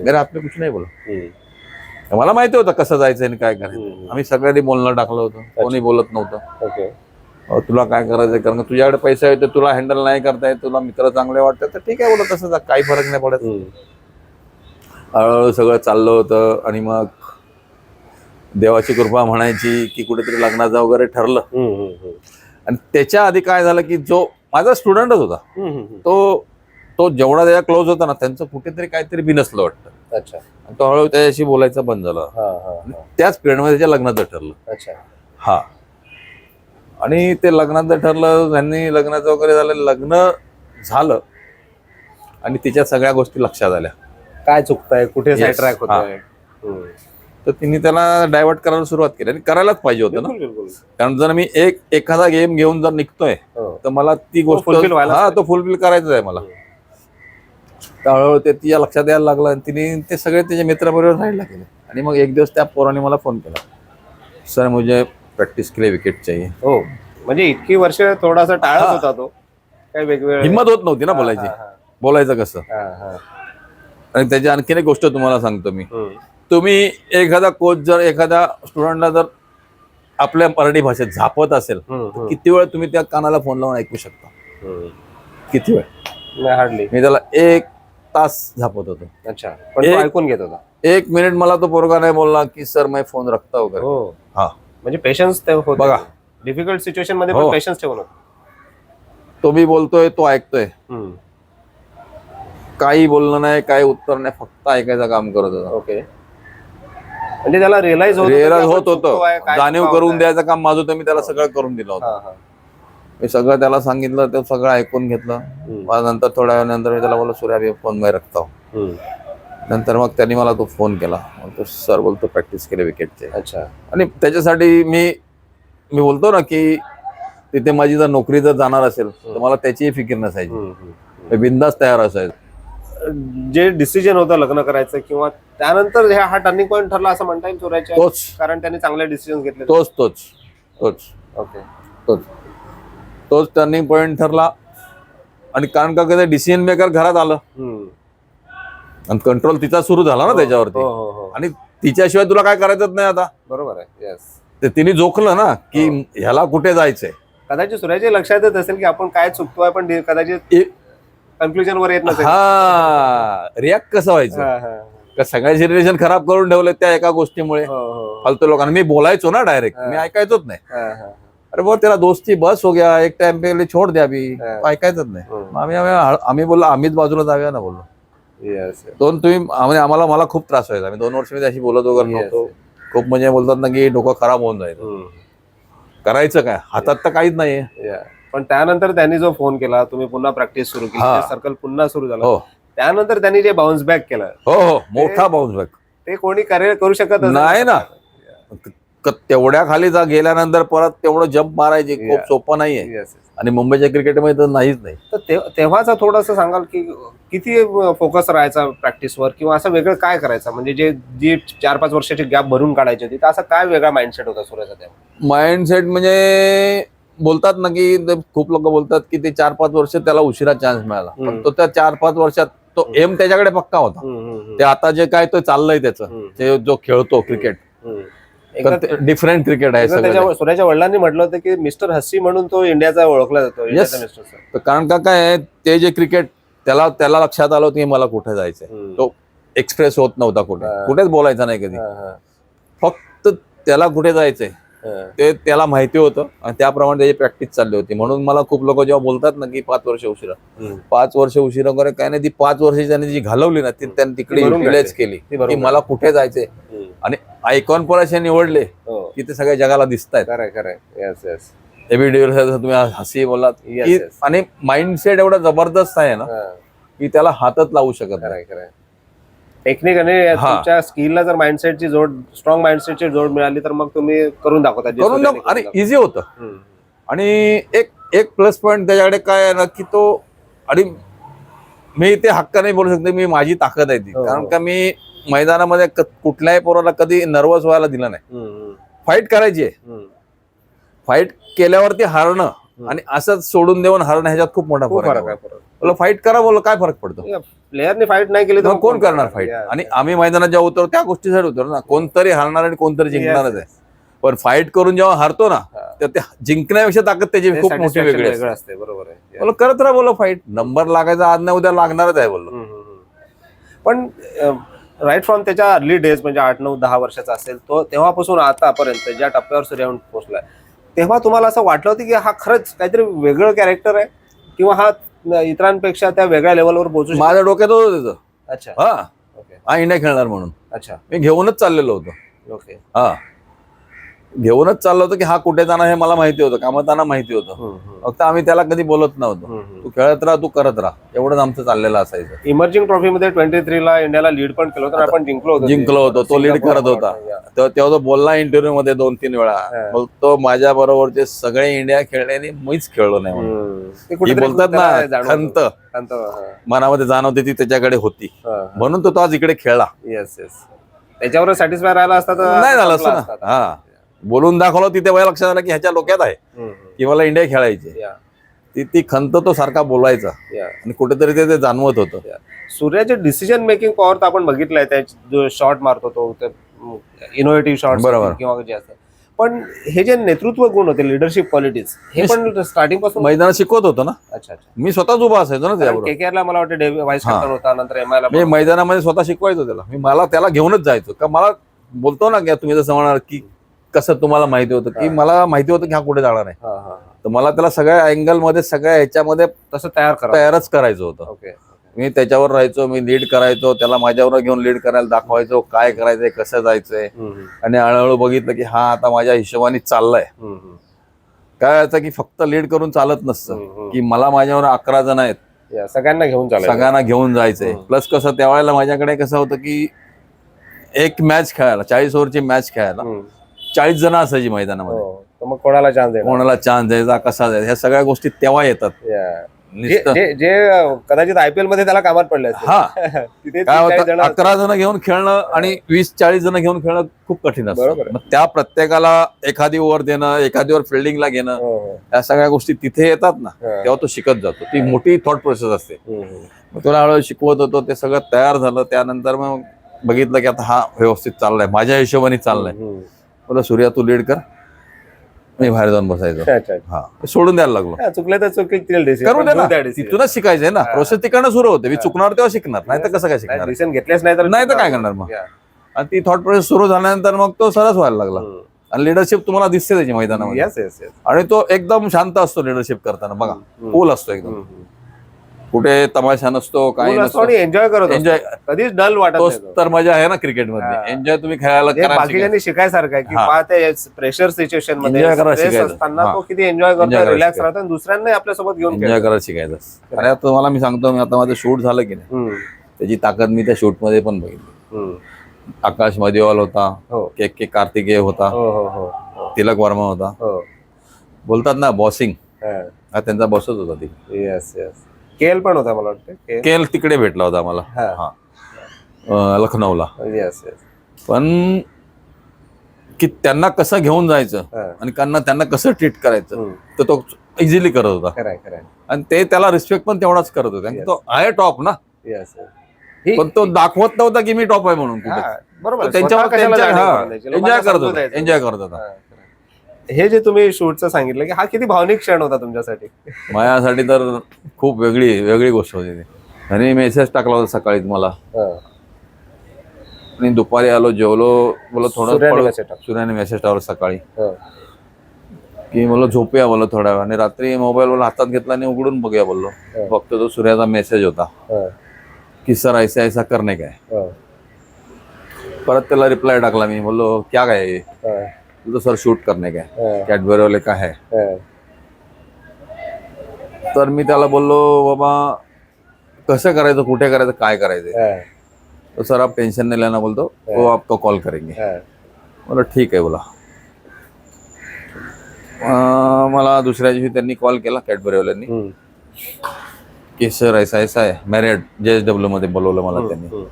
मेरे हात में कुछ नाही. बोला मला माहिती होतं कसं जायचं आणि काय करायचं. आम्ही सगळ्यांनी बोलणं टाकलं होतं, कोणी बोलत नव्हतं. तुला काय करायचंय, कारण तुझ्याकडे पैसा येतो, तुला हँडल नाही करता येत, तुला मित्र चांगले वाटतात तर ठीक आहे बोलत, तसं काही फरक नाही पडत. हळूहळू सगळं चाललं होतं. आणि मग देवाची कृपा म्हणायची की कुठेतरी लग्नाचं वगैरे ठरलं. आणि त्याच्या आधी काय झालं की जो माझा स्टुडंटच होता तो जेवढा त्याच्या क्लोज होता ना, त्यांचं कुठेतरी काहीतरी बिनसलं वाटतं. अच्छा. तो हळूहळू त्याच्याशी बोलायचं बंद झालं. त्याच पिरियडमध्ये त्याच्या लग्नाचं ठरलं. अच्छा. हा. आणि ते लग्नाचं ठरलं, त्यांनी लग्नाचं वगैरे झालं, लग्न झालं आणि तिच्या सगळ्या गोष्टी लक्षात आल्या, काय चुकतंय, कुठे साईड ट्रॅक होतोय. तर तिने त्याला डायव्हर्ट करायला सुरुवात केली. आणि करायलाच पाहिजे होतं ना, कारण जर मी एखादा गेम घेऊन जर निघतोय तर मला ती गोष्ट तो फुलफिल करायचं आहे मला. तर हळूहळू ते तिच्या लक्षात यायला लागलं आणि तिने ते सगळे त्याच्या मित्राबरोबर राहायला गेले. आणि मग एक दिवस त्या पोराने मला फोन केला, सर मुझे प्रॅक्टिस के लिए विकेट चाहिए. हो, म्हणजे इतकी वर्ष थोडासा टाळत होता तो, काही वेगवेगळं हिंमत होत नव्हती ना बोलायची. बोलायचं कसं. आणि त्याची आणखीन एक गोष्ट तुम्हाला सांगतो मी. तुम्ही एखादा कोच जर एखाद्या स्टुडंटला जर आपल्या मराठी भाषेत झापत असेल तर किती वेळ तुम्ही त्या कानाला फोन लावून ऐकू शकता? किती वेळ? हार्डली. मी त्याला 1 तास झापत होतो. अच्छा. पण तो ऐकून घेत होता. 1 मिनिट मला तो पोरगा नाही बोलला की सर मैं फोन रखता वगैरे. हा, म्हणजे पेशन्स बघा, डिफिकल्ट सिच्युएशन मध्ये पण पेशन्स ठेवणं. तो मी बोलतोय, तो ऐकतोय, काही बोलणं नाही, काही उत्तर नाही, फक्त ऐकायचं काम करत होता. ओके. म्हणजे त्याला रिअलाइज होत होतं, जाणीव करून द्यायचं काम माझं होतं. मी त्याला सगळं करून दिलं होतं. मी सगळं त्याला सांगितलं, ते सगळं ऐकून घेतलं. नंतर थोड्या वेळानंतर मी त्याला बोललो सूर्या मी फोन मै रखता हूं. नंतर मग त्यांनी मला तो फोन केला, तो सर बोलतो प्रॅक्टिस केले विकेटचे. अच्छा. आणि त्याच्यासाठी मी बोलतो ना की तिथे माझी जर नोकरी जर जाणार असेल तर मला त्याचीही फिकीर नसायची, बिंदास तयार असायचं. जे डिसिजन होतं लग्न करायचं किंवा त्यानंतर हा टर्निंग पॉईंट ठरला असं म्हणता येईल सूर्याच्या? तोच, कारण त्यांनी चांगले डिसिजन घेतले. तोच ओके. तोच टर्निंग पॉईंट ठरला. आणि कारण का कधी डिसिजन मेकर घरात आलं आणि कंट्रोल तिचा सुरू झाला ना त्याच्यावरती. आणि तिच्याशिवाय तुला काय करायचं नाही आता. बरोबर आहे. येस. ते तिने जोखलं ना की ह्याला कुठे जायचंय. कदाचित सूर्याच्या लक्षात येत असेल की आपण काय चुकतोय, पण कदाचित कन्क्लुजन वर येत नसेल. हा, रिॲक्ट कसं व्हायचं. सगळ्याचे रिलेशन खराब करून ठेवले त्या एका गोष्टीमुळे फालतू लोकांना. मी बोलायचो ना डायरेक्ट, मी ऐकायचोच नाही. अरे भाऊ तेरा दोस्ती बस हो गया, एक टाइम पे छोड द्या. ऐकायचंच नाही. आम्ही बोललो आम्हीच बाजूला जाऊया ना बोललो. मला खूप त्रास व्हायचा. आम्ही 2 वर्ष मी त्याशी बोलत वगैरे नव्हतो. खूप म्हणजे बोलतात ना की डोकं खराब होऊन जायचं. करायचं काय, हातात तर काहीच नाहीये. पण त्यानंतर त्यांनी जो फोन केला, तुम्ही पुन्हा प्रॅक्टिस सुरू केली, सर्कल पुन्हा सुरू झालं. त्यानंतर त्यांनी जे बाउन्स बॅक केलं, हो मोठा बाउन्स बॅक, ते कोणी करू शकत नाही ना. तेवढ्या खाली गेल्यानंतर परत तेवढं जंप मारायचे खूप सोपं नाहीये. Yes. आणि मुंबईच्या क्रिकेटमध्ये तर नाहीच नाही. तर तेव्हाचा थोडंसं सांगाल की किती फोकस राहायचा प्रॅक्टिसवर, किंवा असं वेगळं काय करायचं, म्हणजे जी 4-5 वर्षाची गॅप भरून काढायची होती, तर असा काय वेगळा माइंडसेट होता सूर्याचा तेव्हा? माइंडसेट म्हणजे बोलतात ना की खूप लोक बोलतात की ते 4-5 वर्ष त्याला उशिरा चान्स मिळाला, पण तो त्या 4-5 वर्षात तो एम त्याच्याकडे पक्का होता. ते आता जे काय तो चाललंय त्याचं, ते जो खेळतो क्रिकेट डिफरंट क्रिकेट आहे सगळं. सूर्याच्या वडिलांनी म्हटलं होतं की मिस्टर हस्सी म्हणून तो इंडियाचा ओळखला जातो. Yes. कारण का काय आहे, ते जे क्रिकेट त्याला लक्षात आलं होतं की मला कुठे जायचंय. तो एक्सप्रेस होत नव्हता कुठेच बोलायचा नाही कधी. फक्त त्याला कुठे जायचंय ते त्याला माहिती होतं आणि त्याप्रमाणे त्याची प्रॅक्टिस चालली होती. म्हणून मला खूप लोक जेव्हा बोलतात ना की 5 वर्ष उशिरा, 5 वर्ष उशिरा वगैरे काय नाही, ती 5 वर्ष त्याने जी घालवली ना ती त्यांनी तिकडे युटिलाइज केली की मला कुठे जायचंय. आणि आयकॉन पण असे निवडले की ते सगळ्या जगाला दिसत आहेत. एबी डिव्हिलियर्स तुम्ही हसी बोललात की, आणि माइंडसेट एवढा जबरदस्त आहे ना की त्याला हातच लावू शकत नाही. टेक्निक आणि तुमच्या स्किलला जर माइंडसेटची जोड, स्ट्रॉंग माइंडसेटची जोड मिळाली तर मग तुम्ही करून दाखवता. आणि इझी होतं. आणि एक प्लस पॉइंट त्याच्याकडे काय आहे ना की तो, आणि मी ते हक्क नाही बोलू शकते मी माझी ताकद आहे ती, कारण का मी मैदानामध्ये कुठल्याही पोराला कधी नर्वस व्हायला दिलं नाही. फाईट करायची आहे, फाईट केल्यावरती हारणं आणि असंच सोडून देऊन हारणं ह्याच्यात खूप मोठा फरक आहे. फाईट करा बोल, काय फरक पडतो. प्लेअरने फाईट नाही केली तर कोण करणार फाईट. आणि आम्ही मैदानात जेव्हा उतरतो त्या गोष्टीसाठी उतरतो ना, कोणतरी हारणार आणि कोणतरी जिंकणारच आहे. पण फाईट करून जेव्हा हारतो ना, तर ते जिंकण्यापेक्षा ताकद त्याची खूप मोठी वेगळी असते. बरोबर आहे. बोल करत राहा, बोल फाईट, नंबर लागायचा आज ना उद्या लागणारच आहे बोललो. पण राईट फ्रॉम त्याच्या अर्ली डेज, म्हणजे 8-9-10 वर्षाचा असेल तो, तेव्हापासून आतापर्यंत ज्या टप्प्यावर सूर्यवंश पोहोचलाय, तेव्हा तुम्हाला असं वाटलं होतं की हा खरंच काहीतरी वेगळं कॅरेक्टर आहे, किंवा हा इतरांपेक्षा त्या वेगळ्या लेवलवर पोहोचू? माझ्या डोक्यात होतं त्याचं. अच्छा. हा इंडिया खेळणार म्हणून. अच्छा. मी घेऊनच चाललेलो होतो. ओके. हा घेऊनच चाललो होतो की हा कुठे जाणार हे मला माहिती होतं, कामाताना माहिती होतं. फक्त आम्ही त्याला कधी बोलत नव्हतो. तू खेळत राहा, तू करत राहा, एवढंच आमचं चाललेलं असायचं. इमर्जिंग ट्रॉफीमध्ये 23 ला इंडियाला लीड पण केलं होतं, आपण जिंकलो होतो. तो लीड करत होता. तेव्हा तो बोलला इंटरव्ह्यू मध्ये 2-3 वेळा, बोलतो माझ्या बरोबरचे सगळे इंडिया खेळल्याने मीच खेळलो नाही म्हणून. बोलतात ना खंत मनामध्ये जाणवते ती त्याच्याकडे होती, म्हणून तो आज इकडे खेळला. Yes yes. त्याच्यावर सॅटिस्फाय राहिला असता तर नाही झालं असं ना. हा बोलून दाखवलं, तिथे वेळा लक्षात आलं की ह्याच्या डोक्यात आहे की मला इंडिया खेळायची. ती खंत तो सारखा बोलायचा आणि कुठेतरी ते जाणवत होतं. सूर्याचे डिसिजन मेकिंग पॉवर तर आपण बघितलंय, जो शॉट मारतो तो इनोव्हेटिव्ह शॉट किंवा जे असतात, पण हे जे नेतृत्व गुण होते, लिडरशिप क्वालिटीज, हे पण स्टार्टिंग पासून मैदानात शिकवत होतो ना. अच्छा. मी स्वतःच उभा असायचो ना त्याबरोबर. केकेआरला मला वाटतं व्हाईस कॅप्टन होता, नंतर एमआयला मी मैदानामध्ये स्वतः शिकवायचो त्याला. मला त्याला घेऊनच जायचो, का मला बोलतो ना की तुम्ही जसं म्हणाल की कसं तुम्हाला माहिती होतं की मला माहिती होतं की हा कुठे जाणार आहे, तर मला त्याला सगळ्या अँगल मध्ये सगळ्या ह्याच्यामध्ये तसं तयारच करायचं होतं. मी त्याच्यावर राहायचो, मी लीड करायचो, त्याला माझ्यावर घेऊन लीड करायला दाखवायचो काय करायचंय, कसं जायचंय. आणि हळूहळू बघितलं की हा आता माझ्या हिशोबाने चाललाय. काय व्हायचं की फक्त लीड करून चालत नसतं, की मला माझ्यावर 11 जण आहेत, सगळ्यांना घेऊन जायचंय. प्लस कसं त्यावेळेला माझ्याकडे कसं होतं की एक मॅच खेळायला, 40 ओव्हरची मॅच खेळायला 40 जण असायची मैदानामध्ये. मग कोणाला चान्स द्यायचा, कसा द्यायचा, ह्या सगळ्या गोष्टी तेव्हा येतात. जे कदाचित आयपीएल मध्ये त्याला कामात पडले. काय होतं 11 जण घेऊन खेळणं आणि 20-40 जण घेऊन खेळणं खूप कठीण असतं. मग त्या प्रत्येकाला एखादी ओव्हर देणं, एखादी ओव्हर फिल्डिंगला घेणं, या सगळ्या गोष्टी तिथे येतात ना, तेव्हा तो शिकत जातो. ती मोठी थॉट प्रोसेस असते. मग तुला हळूहळू शिकवत होतो, ते सगळं तयार झालं. त्यानंतर मग बघितलं की आता हा व्यवस्थित चाललाय, माझ्या हिशोबाने चाललाय. बोला सूर्या तू लीड कर, मी बाहेर जाऊन बसायचो. हा सोडून द्यायला लागलो. चुकले तर चुकले, करू दे ना, तिथूनच शिकायचंय ना. प्रोसेस तिकडनं सुरू होते. मी चुकणार तेव्हा शिकणार, नाही तर कसं काय शिकणार. डिसिजन घेतलेच नाही तर काय करणार मग. आणि ती थॉट प्रोसेस सुरू झाल्यानंतर मग तो सरस व्हायला लागला. आणि लिडरशिप तुम्हाला दिसते त्याची मैदानामध्ये. आणि तो एकदम शांत असतो लिडरशिप करताना. बघा कूल असतो एकदम, कुठे तमाशा नसतो, काही नसतो. एन्जॉय करतो, कधीच डल वाटत. तर मजा आहे ना क्रिकेट मध्ये. एन्जॉय तुम्ही खेळायला बाकीच्यांनी शिकायसारखं आहे की पाहते प्रेशर सिच्युएशन मध्ये असताना तो किती एन्जॉय करतो, रिलॅक्स राहतो आणि दुसऱ्यांना आपल्यासोबत घेऊन एन्जॉय करायला शिकायचं. अरे तुम्हाला मी सांगतो, मी आता माझं शूट झालं की नाही, त्याची ताकद मी त्या शूट मध्ये पण बघितली. आकाश मदिवाल होता, हो के कार्तिकेय होता, हो हो हो हो तिलक वर्मा होता. हो बोलतात ना बॉसिंग, हा त्यांचा बॉसच होता. ती येस येस. केएल पण होता मला वाटतं. केल तिकडे भेटला होता मला, हा. हा लखनौला. Yes yes. पण की त्यांना कसं घेऊन जायचं हा. आणि त्यांना कसं ट्रीट करायचं हम्म. तर तो इझिली करत होता. खरंय खरंय. आणि ते त्याला रिस्पेक्ट पण तेवढाच करत होते. आणि तो आहे टॉप ना, येस येस. पण तो दाखवत नव्हता की मी टॉप आहे म्हणून कुठे. हा, बरोबर. तो त्यांच्यावर स्वतः कशाला जाणीव करून द्यायची? एन्जॉय लोकांना करत समजू होता, द्यायचं. एन्जॉय करत होता. हा, खरंय. हे जे तुम्ही शूटचं सांगितलं की हा किती भावनिक क्षण होता तुमच्यासाठी. माझ्यासाठी तर खूप वेगळी गोष्ट होती ती. आणि मेसेज टाकला होता सकाळी मला, हा. आणि दुपारी आलो, जेवलो, बोला सूर्याने थोडं message टाकला. सूर्याने मेसेज टाकला सकाळी हा. की मला झोपूया बोललो थोड्या वेळ. आणि रात्री मोबाईल मला हातात घेतला आणि उघडून बघूया बोललो. फक्त तो सूर्याचा मेसेज होता हा. की सर ऐसा ऐसा करणे काय. हा. परत त्याला रिप्लाय टाकला मी, बोललो क्या काय हा. तुझं सर शूट करणे काय, हा. कॅडबरी वाले काय है. हा. तर मी त्याला बोललो बाबा कसं करायचं, कुठे करायचं, काय करायचं. हा. तो सर आप टेंशन नहीं लेना बोलतो, वो आपको कॉल करेंगे. हा. बोला ठीक आहे बोला. मला दुसऱ्या दिवशी त्यांनी कॉल केला कॅडबरीवाल्यांनी हम्म. की सर ऐसा ऐसा आहे. मॅरियट JSW मध्ये बोलवलं मला त्यांनी. हम्म.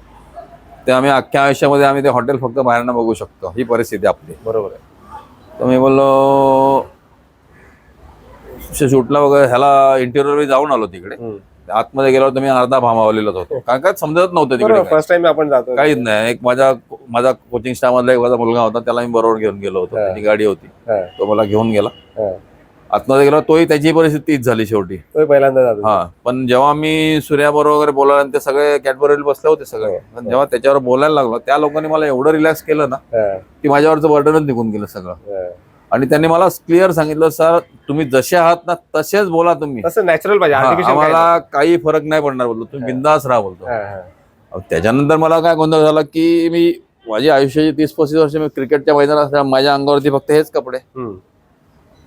ते आम्ही अख्ख्या आयुष्यामध्ये आम्ही ते हॉटेल फक्त बाहेरनं बघू शकतो, ही परिस्थिती आपली. बरोबर आहे. तर मी बोललो शूटला वगैरे ह्याला इंटेरियर जाऊन आलो तिकडे. हम्म. आतमध्ये गेलो तर मी अर्धा भामावलेलाच होतो, कारण काय समजत नव्हतं तिकडे बरोबर. काय. फर्स्ट टाइम आपण जातो. काहीच नाही. एक माझा कोचिंग स्टाफ मधला एक माझा मुलगा होता, त्याला मी बरोबर घेऊन गेलो होतो. हा. त्याची गाडी होती, हा. तो मला घेऊन गेला. हा. आतमध्ये गेलो, तोही त्याची परिस्थिती तीच झाली शेवटी. तो पहिल्यांदा जातो. हा, पण जेव्हा मी सूर्याबरोबर वगैरे बोलायला, ते सगळे कॅडबरीवर बसले होते सगळे, पण जेव्हा त्याच्यावर बोलायला लागलो त्या लोकांनी मला एवढं रिलॅक्स केलं ना हा. की माझ्यावरचं बर्डनच निघून गेलं सगळं. हा. आणि त्यांनी मला क्लिअर सांगितलं, सर तुम्ही जसे आहात ना तसेच बोला तुम्ही, तसं नॅचरल पाहिजे. हा, artificial काय आम्हाला काही फरक नाही पडणार बोलतो, तुम्ही बिंदास राहा बोलतो. नाही. हा. हा. त्याच्यानंतर मला काय गोंधळ झाला की मी माझी आयुष्याची 30-35 वर्ष मी क्रिकेटच्या मैदानात, माझ्या अंगावरती फक्त हेच कपडे. हम्म.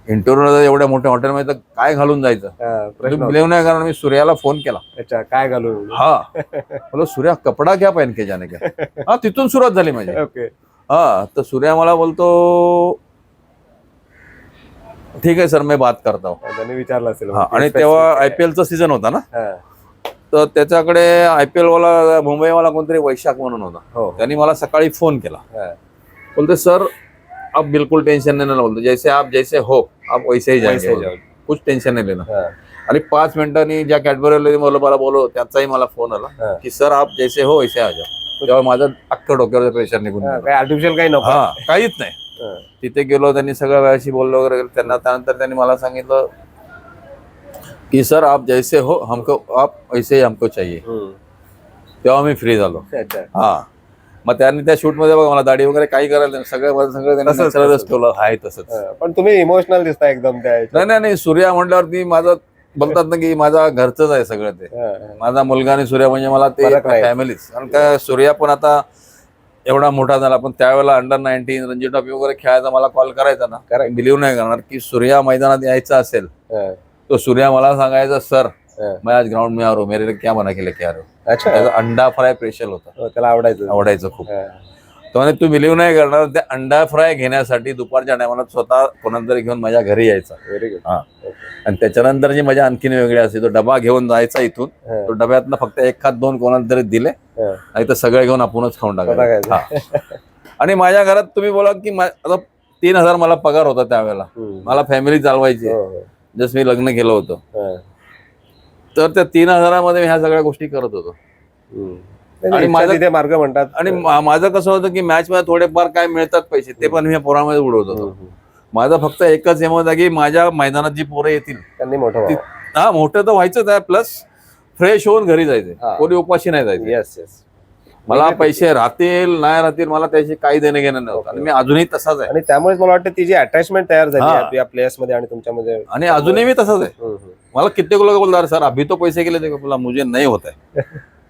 इंटरव्ह्यू एवढ्या मोठ्या हॉटेलमध्ये तर काय घालून जायचं. हा, प्रश्न होता. बिलीव्ह नाही करणार, मी सूर्याला फोन केला. अच्छा, काय घालू. हा, बोलो सूर्या कपडा क्या पहन के जाने का. हा, तिथून सुरुवात झाली माझी. ओके. हा, तर सूर्या मला बोलतो ठीक आहे सर मैं बात करता हूँ. त्यांनी विचारलं असेल. हा, आणि तेव्हा IPLचा सीझन होता ना, हा. तर त्याच्याकडे IPL वाला मुंबईवाला कोणतरी वैशाख म्हणून होता. हो. त्यांनी मला सकाळी फोन केला. हा. बोलते सर आप बिल्कुल टेंशन नहीं लेना, बोलते जैसे आप जैसे हो आप वैसे ही वैसे जाएंगे, जाओ. कुछ टेन्शन नाही लेना. हा. आणि 5 मिनिटांनी ज्या कॅडबरी मला बोलवलं त्याचाही मला फोन आला हा. की सर आप जैसे हो वैसे आ जाओ. तेव्हा माझं अख्खं डोक्यावर प्रेशर निघून हा, गेलं. काय आर्टिफिशियल काही नको. हा, काहीच नाही. हा. तिथे गेलो, त्यांनी सगळ्या वेळाशी बोललो वगैरे. त्यानंतर त्यांनी मला सांगितलं की सर आप जैसे हो हमको आप वैसे ही हमको चाहिए. हम्म. तेव्हा मी फ्री झालो. अच्छा. हा, मग त्यांनी त्या शूट मध्ये बघा मला दाढी वगैरे काही करायला नाही. सगळं त्यांनी तसंच, naturalच तसंच. ठेवलं आहे तसंच. हा, पण तुम्ही इमोशनल दिसता एकदम त्या ह्याच्यात. नाही सूर्या म्हटल्यावरती माझं बोलतात ना की माझा घरचंच आहे सगळं ते. हा, हा. माझा मुलगा आणि सूर्या म्हणजे मला ते फरक नाही. फॅमिलीच. कारण काय सूर्या पण आता एवढा मोठा झाला, पण त्यावेळेला अंडर-19 रणजी ट्रॉफी वगैरे खेळायचा मला कॉल करायचा ना, Correct. बिलीव्ह नाही करणार की सूर्या मैदानात यायचा असेल हा. तो सूर्या मला सांगायचा सर हा. मैं आज ग्राउंड में आ रहा हूं, मेरे लिए क्या बना के लेके आ रहे हो. अच्छा. त्याचा अंडा फ्राय स्पेशल होता, हो, त्याला आवडायचं. आवडायचं खूप. हा. तो म्हणे तू बिलीव्ह नाही करणार, त्या अंडा फ्राय घेण्यासाठी दुपारच्या टायमाला स्वतः कोणाला तरी घेऊन माझ्या घरी यायचा. Very good. हा, आणि त्याच्यानंतरची मजा आणखीन वेगळी असते. तो डबा घेऊन जायचा इथून, हा. तो डब्यातनं फक्त एक हात दोन कोणाला तरी दिले, हा. नाही तर सगळे घेऊन आपणच खाऊन स्वतः टाकायचं. खायचं. हा. आणि माझ्या घरात तुम्ही बोला की आता 3,000 मला पगार होता त्यावेळेला. हम्म. मला फॅमिली चालवायची, हो, हो. जसं मी लग्न केलं होतं. हा. तर त्या 3,000 मध्ये मी ह्या सगळ्या गोष्टी करत होतो. हम्म. आणि आणि माझं- तिथे मार्ग म्हणतात. आणि माझं कसं होतं की मॅच मध्ये थोडेफार काय मिळतात पैसे, ते पण मी पोरामध्ये उडवत होतो. हम्म. माझं फक्त एकच एम होता की माझ्या मैदानात जी पोरं येतील, त्यांनी मोठं व्हावं. हा मोठं तर व्हायचंच आहे, प्लस फ्रेश होऊन घरी जायचे, हा. कोणी उपाशी नाही जायचे. Yes yes. मला पैसे राहतील नाही राहतील मला त्याशी काही देणं घेणं नव्हतं. आणि मी अजूनही तसाच आहे, आणि त्यामुळेच मला वाटतं ती जी अटॅचमेंट तयार झाली हा. आपल्या प्लेयर्स मध्ये आणि तुमच्यामध्ये. आणि अजूनही मी तसाच आहे. हम्म, हम्म. मला कित्येक लोक बोलतात सर अभी तो पैसे के लिए देखो, बोला मुझे नहीं होता है.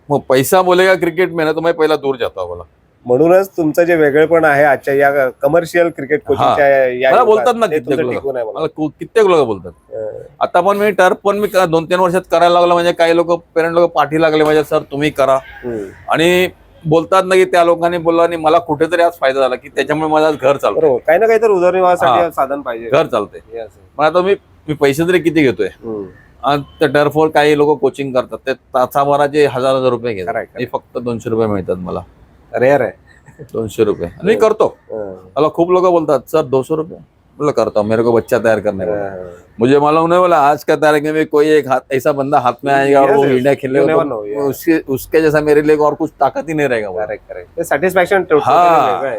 मग पैसा बोलेगा क्रिकेट में ना तो मैं पहिला दूर जाता बोला. म्हणूनच तुमचं जे वेगळेपण आहे आजच्या या कमर्शियल क्रिकेट कोचिंगच्या या मला युगात, बोलतात ना ते कित्येक तुमचं लोक, टिकून आहे मला. मला कित्येक लोक बोलतात. हा. आता पण मी टर्फ पण मी 2-3 वर्षात करायला लागलो, म्हणजे काही लोक पेरेंट लोक पाठी लागले माझ्या, सर तुम्ही करा. हम्म. आणि बोलतात ना की त्या लोकांनी बोलला आणि मला कुठेतरी आज फायदा झाला की त्याच्यामुळे माझं आज घर चालतं, बरोबर, काही ना काही तर उदरनिर्वाहासाठी हा. साधन पाहिजे. घर चालतंय. Yes. मग आता मी पैसे तरी किती घेतोय, हम्म. आज त्या टर्फवर काही लोक कोचिंग करतात, ते तासाभराचे हजार रुपये घेतात, Correct, मी फक्त 200 रुपये मिळतात मला, रेअर आहे. 200 रुपये मी करतो. मला खूप लोक बोलतात सर 200 रुपये, बोला करता हूँ, मेरे को बच्चा तैयार करने को, मुझे मालूम नहीं बोला आज का तारीख में कोई एक ऐसा बंदा हाथ में आएगा और Yes, वो yes. इंडिया खेलने You को, never know, yeah. उसके जैसा मेरे लिए और कुछ ताकत ही नहीं रहेगा बोला. करेक्ट, सॅटिस्फॅक्शन हा.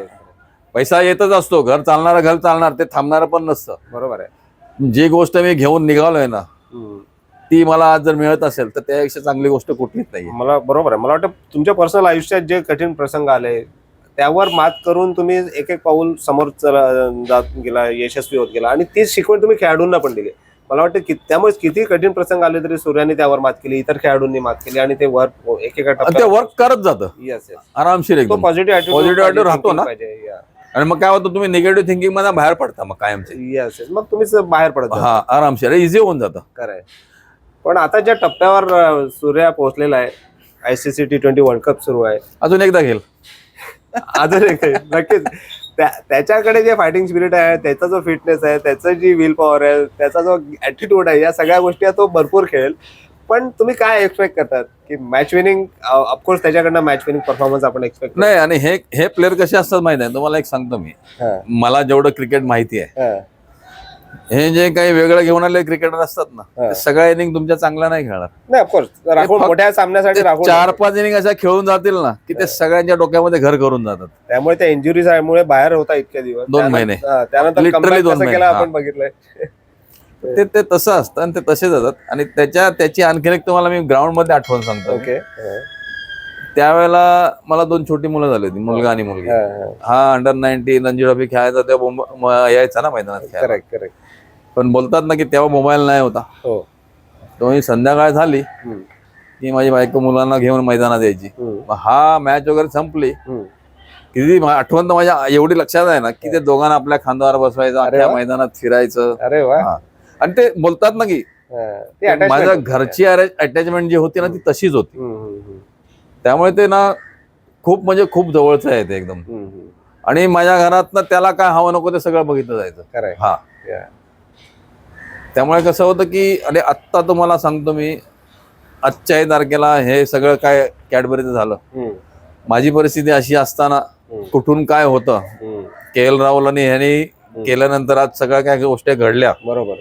पैसा येतच असतो, घर चालणार, ते थांबणार पण नसतं. बरोबर आहे. जी गोष्ट मी घेऊन निघालोय ना ती मला आज जर मिळत असेल तर त्यापेक्षा चांगली गोष्ट कुठलीच नाही. मला बरोबर आहे. मला वाटतं तुमच्या पर्सनल आयुष्यात जे कठीण प्रसंग आले त्यावर मात करून तुम्ही एक एक पाऊल समोर जात गेला, यशस्वी होत गेला, आणि तीच शिकवण तुम्ही खेळाडूंना पण दिली. मला वाटतं त्यामुळे किती कठीण प्रसंग आले तरी सूर्याने त्यावर मात केली, इतर खेळाडूंनी मात केली, आणि ते वर्क एकेका आणि ते वर्क करत जातं येस येस आरामशीर तो एकदम. पॉझिटिव्ह Positive राहतो ना. आणि मग काय होतं, तुम्ही निगेटिव्ह थिंकिंग मध्ये बाहेर पडता मग कायमचे. येस येस मग तुम्ही बाहेर पडत हा आरामशीर इझी होऊन जातं. खरंय. पण आता ज्या टप्प्यावर सूर्या पोहोचलेला आहे, ICC T20 वर्ल्ड कप सुरू आहे, अजून एकदा घेईल. अजून एक नक्कीच त्याच्याकडे जे फायटिंग स्पिरिट आहे, त्याचा जो फिटनेस आहे, त्याचं जी विल पॉवर आहे, त्याचा जो ऍटिट्यूड आहे, या सगळ्या गोष्टी तो भरपूर खेळेल. पण तुम्ही काय एक्सपेक्ट करतात की मॅच विनिंग, ऑफकोर्स त्याच्याकडनं मॅच विनिंग परफॉर्मन्स आपण एक्सपेक्ट नाही. आणि हे प्लेअर कसे असतात माहिती आहे तुम्हाला, एक सांगतो मी, मला जेवढं क्रिकेट माहिती आहे, हे जे काही वेगळं घेऊन आले क्रिकेटर असतात ना, ते सगळ्या इनिंग तुमच्या चांगल्या नाही खेळणार. नाही, ऑफकोर्स राखून मोठ्या सामन्यासाठी राखून 4-5 इनिंग अशा खेळून जातील ना की ते सगळ्यांच्या डोक्यामध्ये घर करून जातात. त्यामुळे त्या इंजुरीज मुळे बाहेर होता इतके दिवस, 2 महिने. त्यानंतर Literally comeback 2 कसं महिने. केलं हा. आपण बघितलंय. ते तसं असतं आणि ते तसे जातात. आणि त्याची आणखीन एक तुम्हाला मी ग्राउंड मध्ये आठवण सांगतो. ओके. त्यावेळेला मला 2 छोटी मुलं झाली होती, मुलगा आणि मुलगी. हा अंडर-19 रणजी ट्रॉफी खेळायचा तेव्हा यायचा ना मैदानात खेळायला. Correct correct. पण बोलतात ना की तेव्हा मोबाईल नाही होता. हो. तो संध्याकाळ झाली की माझी बायको मुलांना घेऊन मैदानात यायची. हा मॅच वगैरे संपली किती आठवण तर माझ्या एवढी लक्षात आहे ना की ते दोघांना आपल्या खांद्यावर बसवायचं, अख्ख्या मैदानात फिरायचं. अरे वा. आणि ते बोलतात ना की माझ्या घरची अटॅचमेंट जी होती ना ती तशीच होती. त्यामुळे ते ना खूप म्हणजे खूप जवळचं आहे ते एकदम. आणि माझ्या घरात ना त्याला काय हवं नको ते सगळं बघितलं जायचं. हा. त्यामुळे कसं होतं की अरे आत्ता तुम्हाला सांगतो मी, आजच्याही तारखेला हे सगळं काय कॅडबरीचं झालं. माझी परिस्थिती अशी असताना कुठून काय होतं, KL राहुल आणि ह्यांनी केल्यानंतर आज सगळ्या काय गोष्टी घडल्या. बरोबर.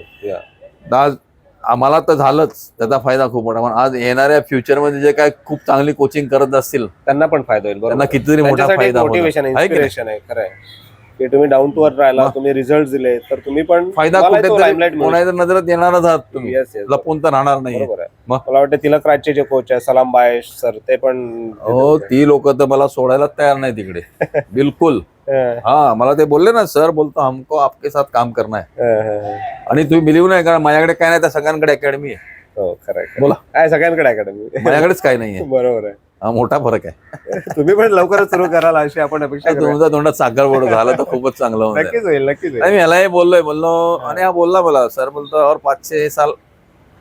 आज आम्हाला तर झालंच, त्याचा फायदा खूप मोठा. पण आज येणाऱ्या फ्युचरमध्ये जे काय खूप चांगली कोचिंग करत असतील त्यांना पण फायदा होईल. त्यांना कितीतरी मोठा फायदा होईल. मोटिवेशन, इन्स्पिरेशन आहे. खरं आहे की तुम्ही डाऊन टू अर्थ राहिला, तुम्ही रिझल्ट दिले तर तुम्ही पण फायदा कुठेतरी कोणाच्या नजरेत येणारच आहात तुम्ही, लपून तर राहणार नाही. बरोबर आहे. मला वाटतं तिलक राजचे जे कोच आहे सलाम बाय सर, ते पण हो, ती लोक तर मला सोडायला तयार नाही तिकडे बिलकुल. हा, मला ते बोलले ना, सर बोलतो हमको आपके साथ काम करना है. आणि तुम्ही बिलीव्ह नाही करा, माझ्याकडे काय नाही, त्या सगळ्यांकडे अकॅडमी आहे. हो खरं. बोला, काय सगळ्यांकडे अकॅडमी, माझ्याकडेच काय नाहीये. बरोबर आहे. हा मोठा फरक आहे. तुम्ही पण लवकरच सुरू कराल अशी आपण अपेक्षा करू. तुमच्या तोंडात साखर बोट झालं तर खूपच चांगलं होतं. नक्कीच होईल, नक्कीच होईल. मी ह्यालाही बोललो आणि हा बोलला मला, सर बोलतो और 5-6 साल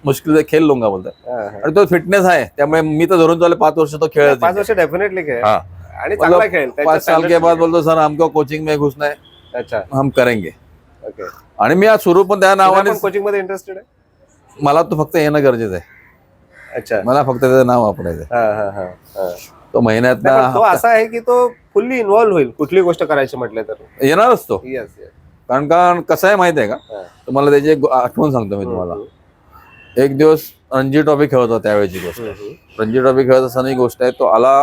मुश्किल से खेळ लूंगा बोलतोय. आणि तो फिटनेस आहे, त्यामुळे मी तर धरून चालले 5 वर्ष तो खेळ. 5 वर्ष डेफिनेटली खेळ हा, आणि चांगला खेळ. 5 साल के बाद बोलतो सर हमको कोचिंग में घुसना है. अच्छा, हम करेंगे. ओके. आणि मी आज सुरू पण त्या नावाने, कोचिंग मध्ये इंटरेस्टेड आहे. मला तो फक्त येणं गरजेचं आहे. अच्छा, मला फक्त त्याचं नाव वापरायचं. तो महिन्यात तो असा आहे की तो फुल्ली इन्व्हॉल्व्ह होईल कुठली गोष्ट करायची म्हटलं तर. येणारच तो. येस. कारण कसं आहे माहिती आहे का, तुम्हाला त्याची एक आठवण सांगतो मी तुम्हाला. एक दिवस रणजी ट्रॉफी खेळत होता, त्यावेळेची गोष्ट. रणजी ट्रॉफी खेळत असताना ही गोष्ट आहे, तो आला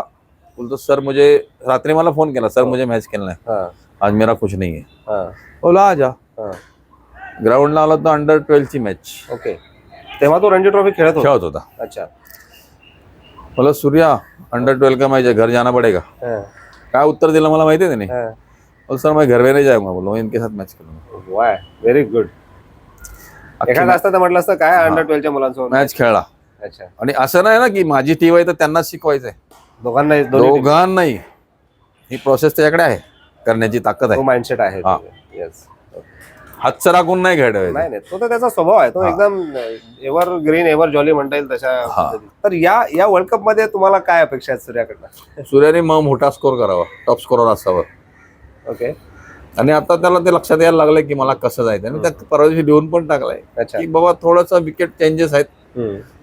बोलतो सर मुझे, रात्री मला फोन केला, सर मुझे मॅच खेलना है, आज मेरा कुछ नहीं है. बोला आ जा. ग्राउंडला आला तर अंडर-12 मॅच. ओके. तेव्हा तो रणजी ट्रॉफी खेळत होता. अच्छा. बोला सूर्या अंडर-12 का मैच है, घर जाना पड़ेगा. काय उत्तर दिलं मला माहिती आहे त्याने. बोल सर मैं घर में नहीं जाऊंगा, बोलो इनके साथ मॅच खेलूंगा. Y, very good. एखादा असतं तर म्हटलं असतं काय अंडर-12च्या मुलांसोबत मॅच खेळला. अच्छा. आणि असं नाही ना की माझी टीम आहे तर त्यांनाच शिकवायचंय, दोघांनाही. ही प्रोसेस त्याच्याकडे आहे, करण्याची ताकद आहे, माइंडसेट आहे. हातचं राखून नाही खेळायचं. नाही नाही, तो तर त्याचा स्वभाव आहे, तो एकदम एव्हर ग्रीन एव्हर जॉली म्हणता येईल तशा पद्धतीने. तर या वर्ल्ड कप मध्ये तुम्हाला काय अपेक्षा आहेत सूर्याकडनं? सूर्याने मग मोठा स्कोर करावा, टॉप स्कोरर असावं. ओके. आणि आता त्याला ते लक्षात यायला लागलंय की मला कसं जायचं, आणि त्या परवा दिवशी लिहून पण टाकलाय अच्छा. की बाबा थोडंसं विकेट चेंजेस आहेत,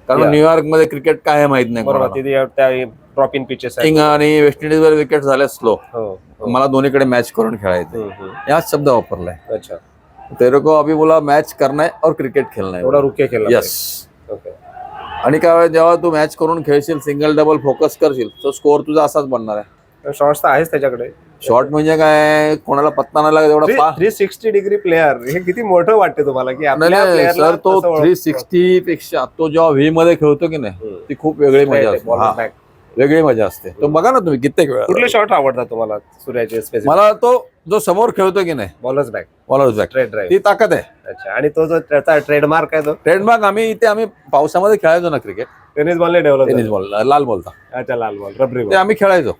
कारण न्यूयॉर्क मध्ये क्रिकेट काय आहे माहित नाही बरोबर. कोणाला. तिथे त्या ड्रॉप इन पिचेस आहेत. किंग आणि वेस्ट इंडिज वर विकेट झाल्या स्लो, हो. मला दोन्हीकडे मॅच करून खेळायचं, याच शब्द वापरलाय. अच्छा. तेरे को अभी बोला मॅच करना है और क्रिकेट खेळना थोडा है. रुके खेळला. यस. ओके. आणि काय जेव्हा तू मॅच करून खेळशील, सिंगल डबल फोकस करशील, तो स्कोअर तुझा असाच बनणार आहे. शॉट्स तर आहेच त्याच्याकडे. शॉर्ट म्हणजे काय, कोणाला पत्ता नाही लागत एवढा 360 डिग्री प्लेअर, हे किती मोठं वाटते तुम्हाला की आपल्या प्लेअरला सर. तो 360 पेक्षा तो जेव्हा व्ही मध्ये खेळतो की नाही, ती खूप वेगळी मजा असते. वेगळी मजा असते. तो बघा ना तुम्ही कित्येक वेळा. कुठले शॉट आवडतात तुम्हाला सूर्याचे स्पेसिफिक? मला तो जो समोर खेळतो की नाही, bowlers back, bowlers back, straight drive. ती ताकद आहे. अच्छा. आणि तो जो त्याचा ट्रेडमार्क आहे तो ट्रेडमार्क, आम्ही पावसामध्ये खेळायचो ना क्रिकेट, टेनिस बॉलने डेव्हलप. टेनिस बॉल, लाल बॉलचा. अच्छा, लाल बॉल, रबरी ते बॉल. आम्ही खेळायचो.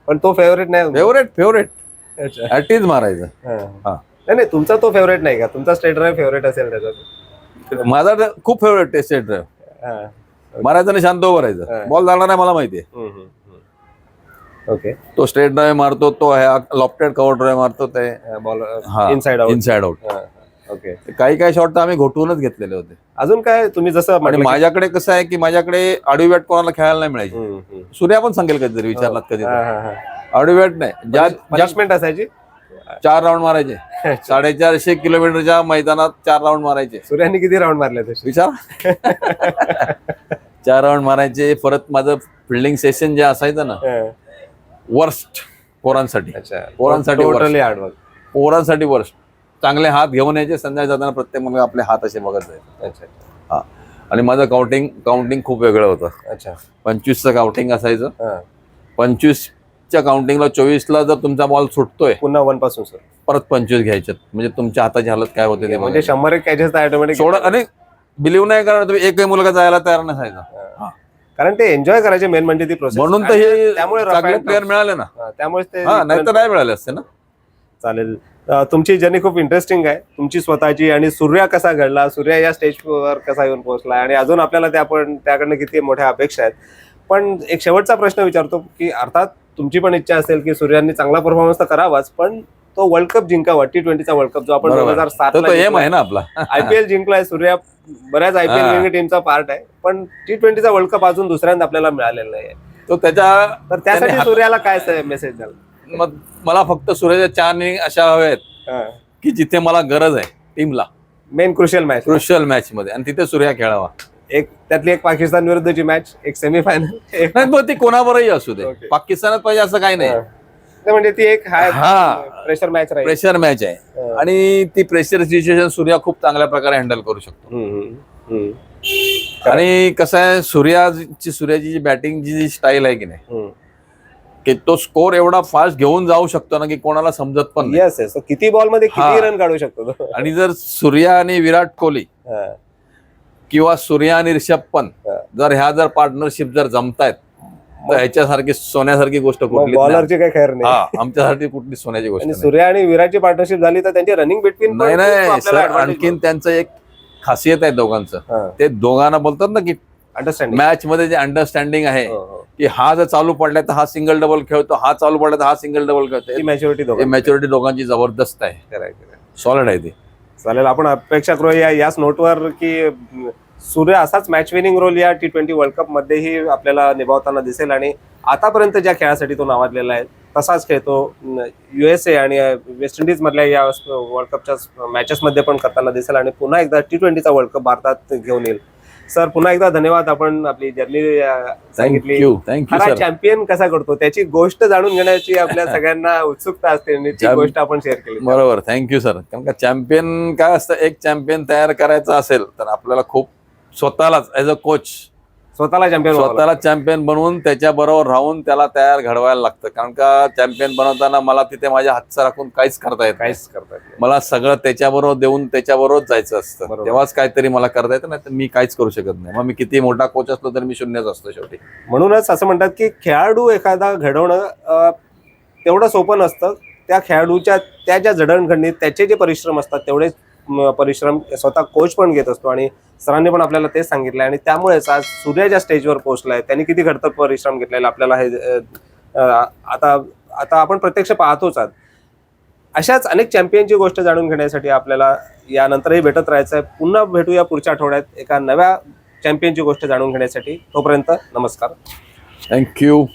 पण तो फेवरेट नाही. फेवरेट अच्छा. ऍटीज मारायचं. हा. नाही, तुमचा तो फेवरेट नाही का? तुमचा स्ट्रेट ड्राइव्ह फेवरेट असेल त्याचा. माझा खूप फेवरेट टेस्ट सेट ड्राइव्ह. मारायचं आणि शांत उभं राहायचं. बॉल जाणार नाही मला माहितीये. ओके. तो स्ट्रेट ड्राइव्ह मारतो, तो लॉफ्टेड कव्हर ड्राइव्ह मारतो, ते बॉल इनसाइड आउट. ओके. काही शॉट तर आम्ही घोटूनच घेतलेले होते. अजून काय तुम्ही जसं आणि माझ्याकडे कसं आहे की माझ्याकडे आडवी बॅट कोणाला खेळायला नाही मिळायची. सूर्या पण सांगेल कधीतरी, विचारलात कधी, आडवी बॅट नाही. पनिशमेंट असायची. 4 राऊंड मारायचे, 450 किलोमीटरच्या मैदानात 4 राऊंड मारायचे. सूर्याने किती राऊंड मारले तसे विचार. 4 राऊंड मारायचे. परत माझं फिल्डिंग सेशन जे असायचं ना, वर्स्ट पोरांसाठी. पोरांसाठी वर्स्ट. चांगले हात घेऊन यायचे, संध्याकाळी जाताना प्रत्येक मुलगा आपले हात असे बघत जायचे. अच्छा. हा. आणि माझं काउंटिंग खूप वेगळं होतं. अच्छा. 25चं काउंटिंग असायचं. 25च्या काउंटिंगला 24ला जर तुमचा बॉल सुटतोय, पुन्हा 1 पासून सर परत 25 घ्यायचे. म्हणजे तुमच्या हाताची हालत काय होते ते म्हणजे 100 कॅचेस ऑटोमॅटिक सोडा. आणि बिलीव्ह नाही करणार तुम्ही, एकही मुलगा जायला तयार नसायचा. कारण ते एन्जॉय करायचे मेन म्हणजे ती प्रोसेस. म्हणून तर हे त्यामुळे चांगले प्लेअर मिळाले ना. त्यामुळे ते नाही तर नाही मिळाले असते ना. चालेल. तुमची जर्नी खूप इंटरेस्टिंग आहे, तुमची स्वतःची. आणि सूर्या कसा घडला, सूर्या या स्टेजवर कसा येऊन पोहोचला, आणि अजून आपल्याला त्याकडनं किती मोठ्या अपेक्षा आहेत. पण एक शेवटचा प्रश्न विचारतो की अर्थात तुमची पण इच्छा असेल की सूर्यांनी चांगला परफॉर्मन्स तर करावाच, पण तो वर्ल्ड कप जिंकावा, T20चा वर्ल्ड कप जो आपण 2007 एम आहे ना आपला. IPL जिंकलाय सूर्या, बऱ्याच IPL विनिंग टीमचा पार्ट आहे, पण T20चा वर्ल्ड कप अजून दुसऱ्यांदा आपल्याला मिळालेला नाही. तो तर त्यासाठी सूर्याला काय मेसेज द्याल? मग मला फक्त सूर्याच्या 4 इनिंग अशा हव्यात की जिथे मला गरज आहे टीमला, मेन क्रुशियल मॅच मध्ये, आणि तिथे सूर्या खेळावा. त्यातली एक पाकिस्तान विरुद्धची मॅच, एक सेमीफायनल. नाही मग ती कोणावरही असू दे, पाकिस्तानात पाहिजे असं काही नाही. म्हणजे ती एक प्रेशर मॅच आहे. आणि ती प्रेशर सिच्युएशन सूर्या खूप चांगल्या प्रकारे हँडल करू शकतो. आणि कसं आहे, सूर्याची जी बॅटिंगची जी स्टाईल आहे की नाही, की तो स्कोर एवढा फास्ट घेऊन जाऊ शकतो ना की कोणाला समजत पण नाही. येस. किती बॉल मध्ये किती रन काढू शकतो. आणि जर सूर्या आणि विराट कोहली किंवा सूर्या आणि ऋषभ पंत जर पार्टनरशिप जर जमतायत, तर ह्याच्यासारखी सोन्यासारखी गोष्ट कुठली बॉलरची काही खैर नाही. आमच्यासाठी कुठली सोन्याची गोष्ट नाही. सूर्या आणि विराटची पार्टनरशिप झाली तर त्यांची रनिंग बिटवीन नाही सर, आणखीन त्यांचं एक खासियत आहे दोघांचं. ते दोघांना बोलतात ना की अंडरस्टँडिंग, मॅच मध्ये जे अंडरस्टँडिंग आहे की हा जर चालू पडला तर हा सिंगल डबल खेळतो, हा चालू पडला तर हा सिंगल डबल खेळतो. मॅच्युरिटी दोघांची जबरदस्त आहे, सॉलिड आहे ती. चालेल. आपण अपेक्षा करूया याच नोटवर की सूर्य असाच मॅच विनिंग रोल या T20 वर्ल्ड कप मध्येही आपल्याला निभावताना दिसेल. आणि आतापर्यंत ज्या खेळासाठी तो नावाजलेला आहे तसाच खेळतो USA आणि वेस्ट इंडिज मधल्या या वर्ल्ड कपच्या मॅचेस मध्ये पण करताना दिसेल. आणि पुन्हा एकदा T20चा वर्ल्ड कप भारतात घेऊन येईल. सर, पुन्हा एकदा धन्यवाद. आपण आपली जर्नी सांगितली. थँक्यू. चॅम्पियन कसा करतो त्याची गोष्ट जाणून घेण्याची आपल्या सगळ्यांना उत्सुकता असते, ती गोष्ट आपण शेअर केली. बरोबर. Thank you sir. कारण का चॅम्पियन काय असतं, एक चॅम्पियन तयार करायचा असेल तर आपल्याला खूप स्वतःलाच ऍज अ कोच स्वतःला चॅम्पियन बनवून त्याच्याबरोबर राहून त्याला तयार घडवायला लागतं. कारण का चॅम्पियन बनवताना मला तिथे माझ्या हातचा राखून काहीच करता येत. मला सगळं त्याच्याबरोबर देऊन त्याच्याबरोबर जायचं असतं, तेव्हाच काहीतरी मला करता येतं. नाही तर मी काहीच करू शकत नाही. मग मी किती मोठा कोच असलो तरी मी शून्यच असतो शेवटी. म्हणूनच असं म्हणतात की खेळाडू एखादा घडवणं तेवढं सोपं नसतं, त्या खेळाडूच्या त्या ज्या जडणघडणीत त्याचे जे परिश्रम असतात तेवढेच परिश्रम स्वतः कोच पण घेत असतो आणि सरांनी पण आपल्याला तेच सांगितलं आणि त्यामुळेच आज सूर्य ज्या स्टेजवर पोहोचलाय त्यांनी किती घडतर परिश्रम घेतलेला आपल्याला हे आता आता आपण प्रत्यक्ष पाहतोच आहात. अशाच अनेक चॅम्पियनची गोष्ट जाणून घेण्यासाठी आपल्याला यानंतरही भेटत राहायचं आहे. पुन्हा भेटूया पुढच्या आठवड्यात एका नव्या चॅम्पियनची गोष्ट जाणून घेण्यासाठी. तोपर्यंत नमस्कार. थँक्यू.